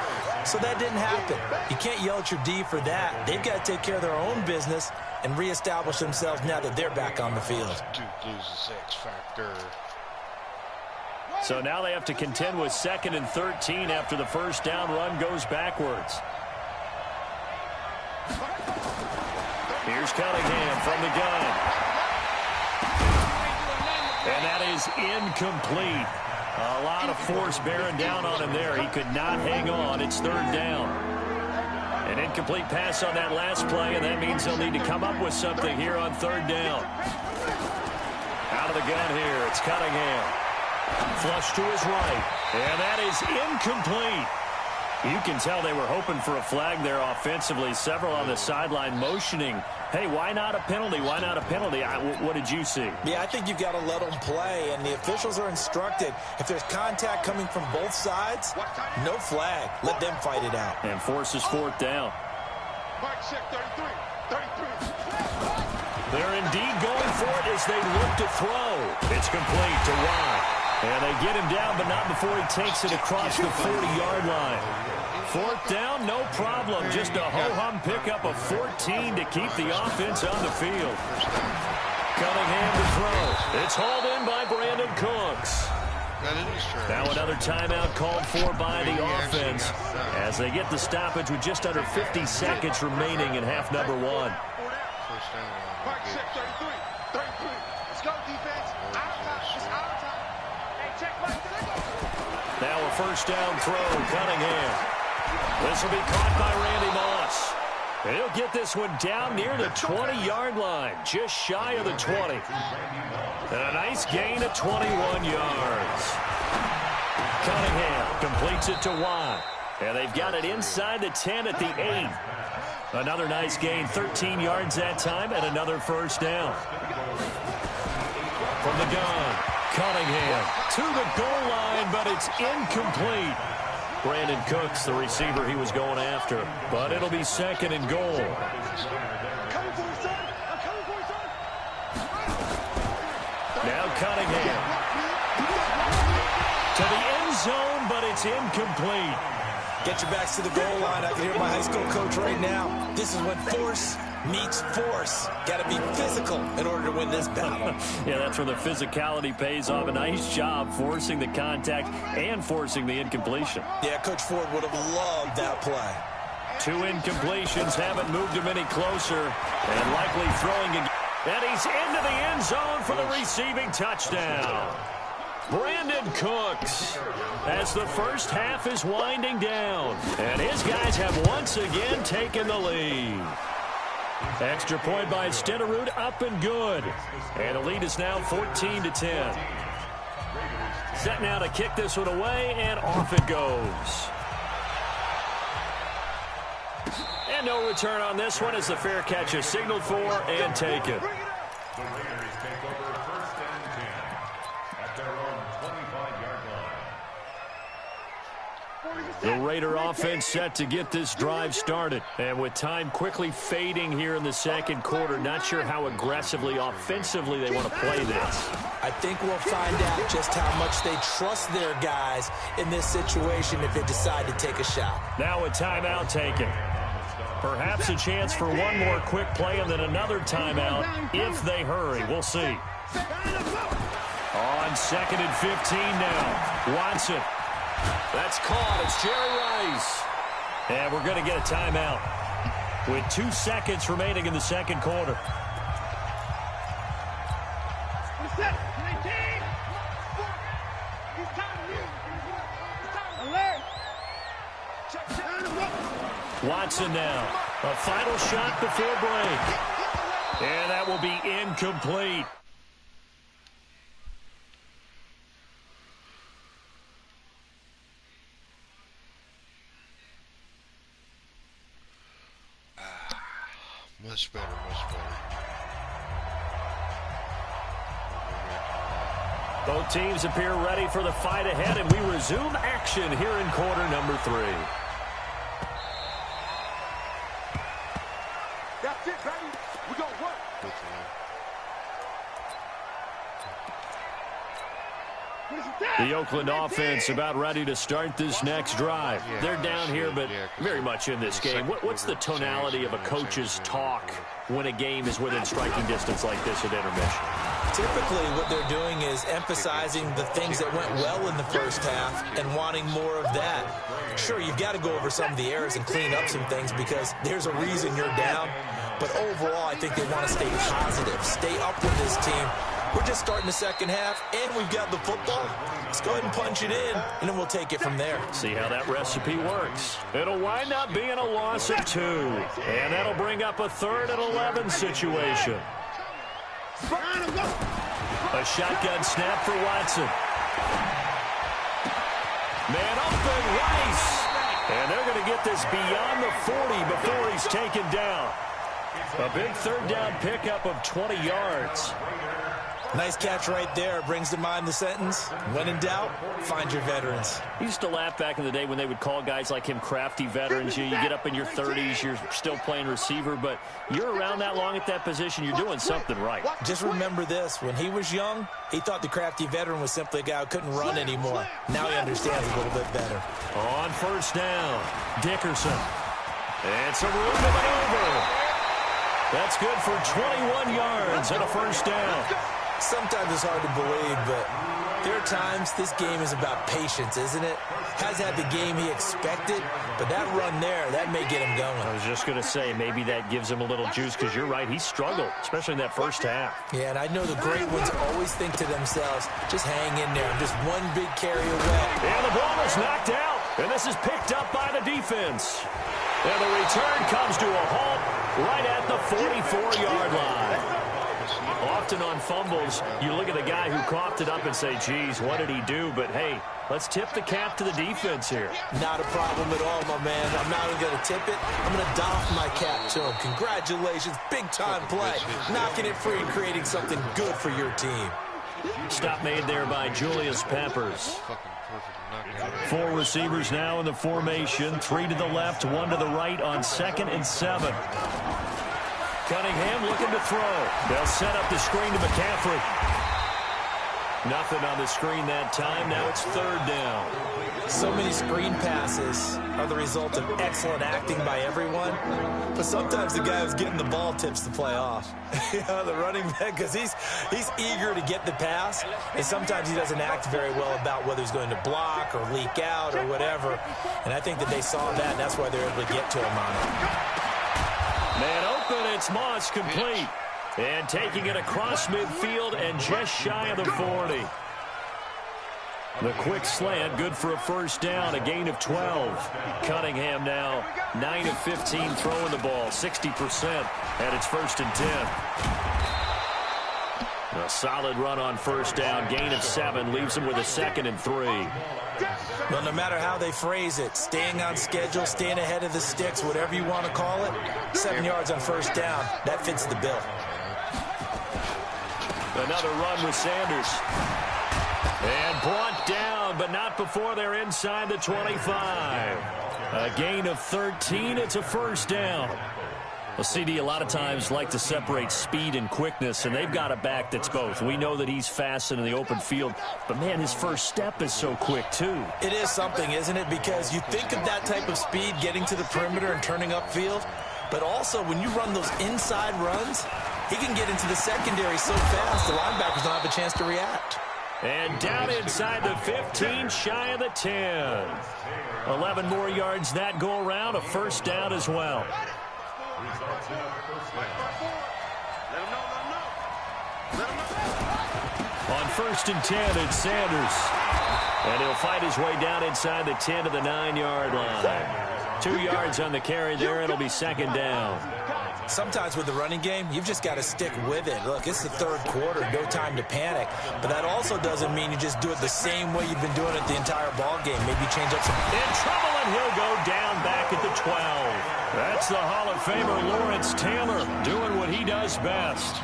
So that didn't happen. You can't yell at your D for that. They've got to take care of their own business and reestablish themselves now that they're back on the field. Duke loses X factor. So now they have to contend with 2nd and 13 after the first down run goes backwards. Here's Cunningham from the gun. And that is incomplete. A lot of force bearing down on him there. He could not hang on. It's 3rd down. An incomplete pass on that last play, and that means they'll need to come up with something here on 3rd down. Out of the gun here, it's Cunningham. Flush to his right, and that is incomplete. You can tell they were hoping for a flag there offensively. Several on the sideline motioning, hey, why not a penalty? Why not a penalty? What did you see? Yeah, I think you've got to let them play, and the officials are instructed. If there's contact coming from both sides, no flag. Let them fight it out. And forces 4th down. They're indeed going for it as they look to throw. It's complete to Watt. And they get him down, but not before he takes it across the 40-yard line. 4th down, no problem. Just a ho-hum pickup of 14 to keep the offense on the field. Cunningham to throw. It's hauled in by Brandon Cooks. Now another timeout called for by the offense as they get the stoppage with just under 50 seconds remaining in half number 1. First down. Now a first down throw, Cunningham. This will be caught by Randy Moss. He'll get this one down near the 20-yard line, just shy of the 20. And a nice gain of 21 yards. Cunningham completes it to Watt. And they've got it inside the 10 at the 8. Another nice gain, 13 yards that time, and another first down. From the gun, Cunningham to the goal line, but it's incomplete. Brandon Cooks, the receiver he was going after, but it'll be 2nd and goal. Now Cunningham to the end zone, but it's incomplete. Get your backs to the goal line. I can hear my high school coach right now. This is when force meets force. Got to be physical in order to win this battle. Yeah, that's where the physicality pays off. A nice job forcing the contact and forcing the incompletion. Yeah, Coach Ford would have loved that play. 2 incompletions haven't moved him any closer. And likely throwing again. And he's into the end zone for the receiving touchdown. Brandon Cooks, as the first half is winding down. And his guys have once again taken the lead. Extra point by Stenerud, up and good. And the lead is now 14-10. Set now to kick this one away, and off it goes. And no return on this one as the fair catch is signaled for and taken. The Raider offense set to get this drive started. And with time quickly fading here in the second quarter, not sure how aggressively, offensively they want to play this. I think we'll find out just how much they trust their guys in this situation if they decide to take a shot. Now a timeout taken. Perhaps a chance for one more quick play and then another timeout if they hurry. We'll see. On 2nd and 15 now. Watson. That's caught. It's Jerry Rice. And we're going to get a timeout with 2 seconds remaining in the second quarter. Watson now. A final shot before break. And that will be incomplete. Much better, much better. Both teams appear ready for the fight ahead, and we resume action here in quarter number 3. That's it, baby. We gonna work. The Oakland offense about ready to start this next drive. They're down here, but very much in this game. What's the tonality of a coach's talk when a game is within striking distance like this at intermission? Typically, what they're doing is emphasizing the things that went well in the first half and wanting more of that. Sure, you've got to go over some of the errors and clean up some things because there's a reason you're down. But overall, I think they want to stay positive, stay up with this team. We're just starting the second half, and we've got the football. Let's go ahead and punch it in, and then we'll take it from there. See how that recipe works. It'll wind up being a loss of 2, and that'll bring up a 3rd and 11 situation. A shotgun snap for Watson. Man open, Rice. And they're going to get this beyond the 40 before he's taken down. A big 3rd down pickup of 20 yards. Nice catch right there. Brings to mind the sentence, when in doubt, find your veterans. I used to laugh back in the day when they would call guys like him crafty veterans. You get up in your 30s, you're still playing receiver, but you're around that long at that position, you're doing something right. Just remember this. When he was young, he thought the crafty veteran was simply a guy who couldn't run anymore. Now he understands a little bit better. On 1st down, Dickerson. It's a room to maneuver. That's good for 21 yards and a 1st down. Sometimes it's hard to believe, but there are times this game is about patience, isn't it? Has had the game he expected, but that run there, that may get him going. I was just going to say, maybe that gives him a little juice, because you're right, he struggled, especially in that first half. Yeah, and I know the great ones always think to themselves, just hang in there, just one big carry away. And the ball is knocked out, and this is picked up by the defense. And the return comes to a halt right at the 44-yard line. Often on fumbles, you look at the guy who coughed it up and say, geez, what did he do? But, hey, let's tip the cap to the defense here. Not a problem at all, my man. I'm not even going to tip it. I'm going to doff my cap to him. Congratulations. Big-time play. Knocking it free and creating something good for your team. Stop made there by Julius Peppers. 4 receivers now in the formation. 3 to the left, 1 to the right on 2nd and 7. Cunningham looking to throw. They'll set up the screen to McCaffrey. Nothing on the screen that time. Now it's third down. So many screen passes are the result of excellent acting by everyone. But sometimes the guy who's getting the ball tips the play off. The running back, because he's eager to get the pass. And sometimes he doesn't act very well about whether he's going to block or leak out or whatever. And I think that they saw that, and that's why they're able to get to him on it. Man open, it's Moss complete. And taking it across midfield and just shy of the 40. The quick slant, good for a first down, a gain of 12. Cunningham now 9 of 15 throwing the ball, 60%, and it's 1st and 10. A solid run on first down, gain of 7, leaves him with a 2nd and 3. Well, no matter how they phrase it, staying on schedule, staying ahead of the sticks, whatever you want to call it, 7 yards on first down, that fits the bill. Another run with Sanders. And brought down, but not before they're inside the 25. A gain of 13. It's a first down. Well, CD, a lot of times like to separate speed and quickness, and they've got a back that's both. We know that he's fast in the open field, but, man, his first step is so quick, too. It is something, isn't it? Because you think of that type of speed getting to the perimeter and turning upfield, but also when you run those inside runs, he can get into the secondary so fast the linebackers don't have a chance to react. And down inside the 15, shy of the 10. 11 more yards that go around, a first down as well. On 1st and 10, it's Sanders. And he'll fight his way down inside the 10 to the 9-yard line. 2 yards on the carry there. It'll be 2nd down. Sometimes with the running game, you've just got to stick with it. Look, it's the 3rd quarter, no time to panic. But that also doesn't mean you just do it the same way you've been doing it the entire ball game. Maybe change up some... In trouble, and he'll go down back at the 12. That's the Hall of Famer Lawrence Taylor doing what he does best.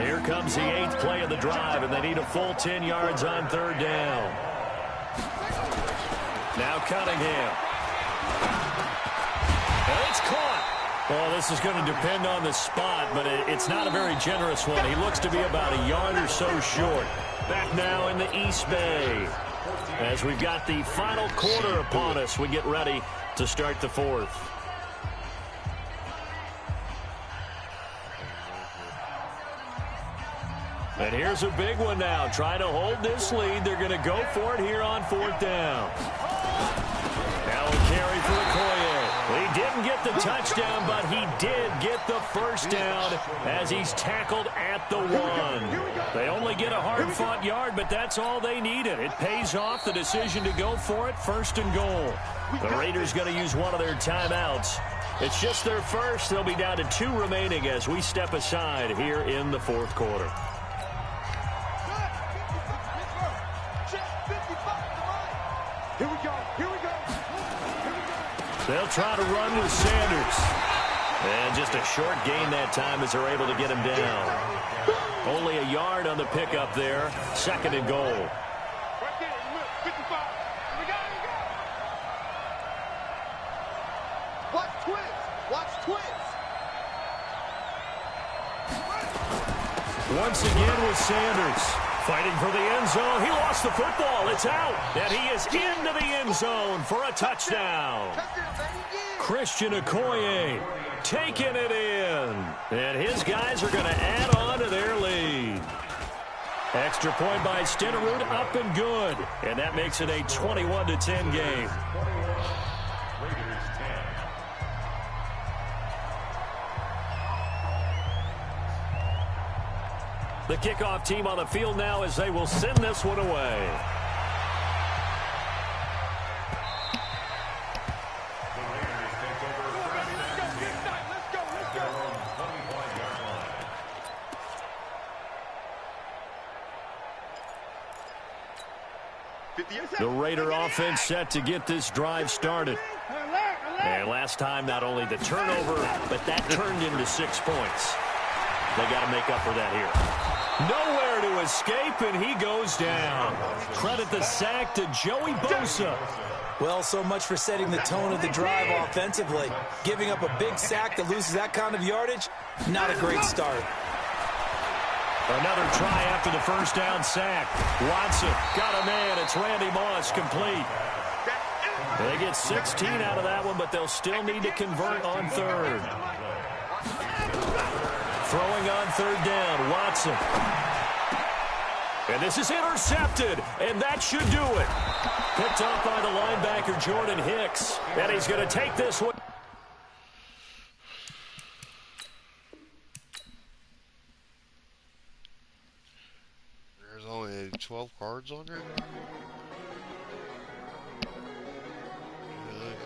Here comes the 8th play of the drive, and they need a full 10 yards on 3rd down. Now Cunningham. It's caught. Well, this is going to depend on the spot, but it's not a very generous one. He looks to be about a yard or so short. Back now in the East Bay. As we've got the final quarter upon us, we get ready to start the 4th. And here's a big one now. Trying to hold this lead. They're going to go for it here on 4th down. Now a carry for Okoye. He didn't get the touchdown, but he did get the first down as he's tackled at the 1. They only get a hard-fought yard, but that's all they needed. It pays off the decision to go for it, 1st and goal. The Raiders going to use one of their timeouts. It's just their first. They'll be down to 2 remaining as we step aside here in the 4th quarter. Here we go. Here we go. They'll try to run with Sanders. And just a short gain that time as they're able to get him down. Only a yard on the pickup there. 2nd and goal. Right there. 55. We got it. Watch twins. Watch twins. Once again with Sanders. Fighting for the end zone. He lost the football. It's out. And he is into the end zone for a touchdown. Christian Okoye taking it in. And his guys are going to add on to their lead. Extra point by Stenerud, up and good. And that makes it a 21-10 game. The kickoff team on the field now as they will send this one away. The Raider offense set to get this drive started. And last time, not only the turnover, but that turned into 6 points. They got to make up for that here. Nowhere to escape, and he goes down. Credit the sack to Joey Bosa. Well, so much for setting the tone of the drive offensively. Giving up a big sack that loses that kind of yardage, not a great start. Another try after the first down sack. Watson got a man. It's Randy Moss, complete. They get 16 out of that one, but they'll still need to convert on third. Throwing on third down, Watson. And this is intercepted, and that should do it. Picked off by the linebacker, Jordan Hicks. And he's going to take this one. There's only 12 cards on there?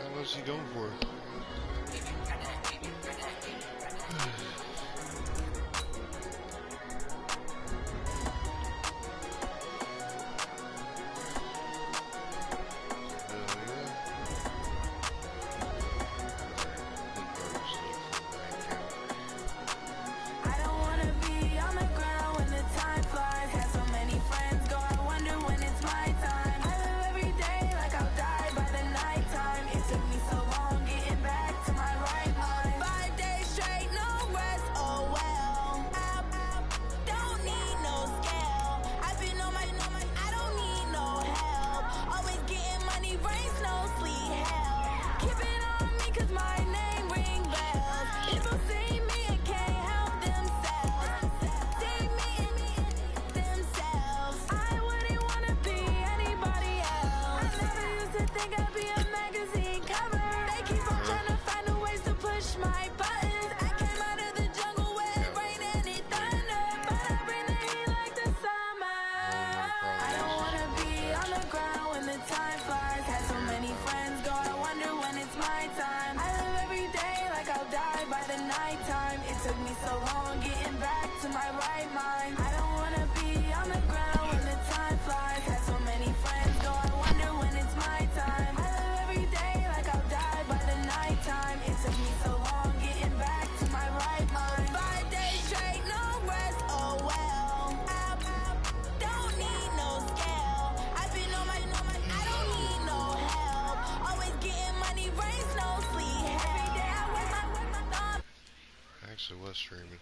How much is he going for? Actually was streaming.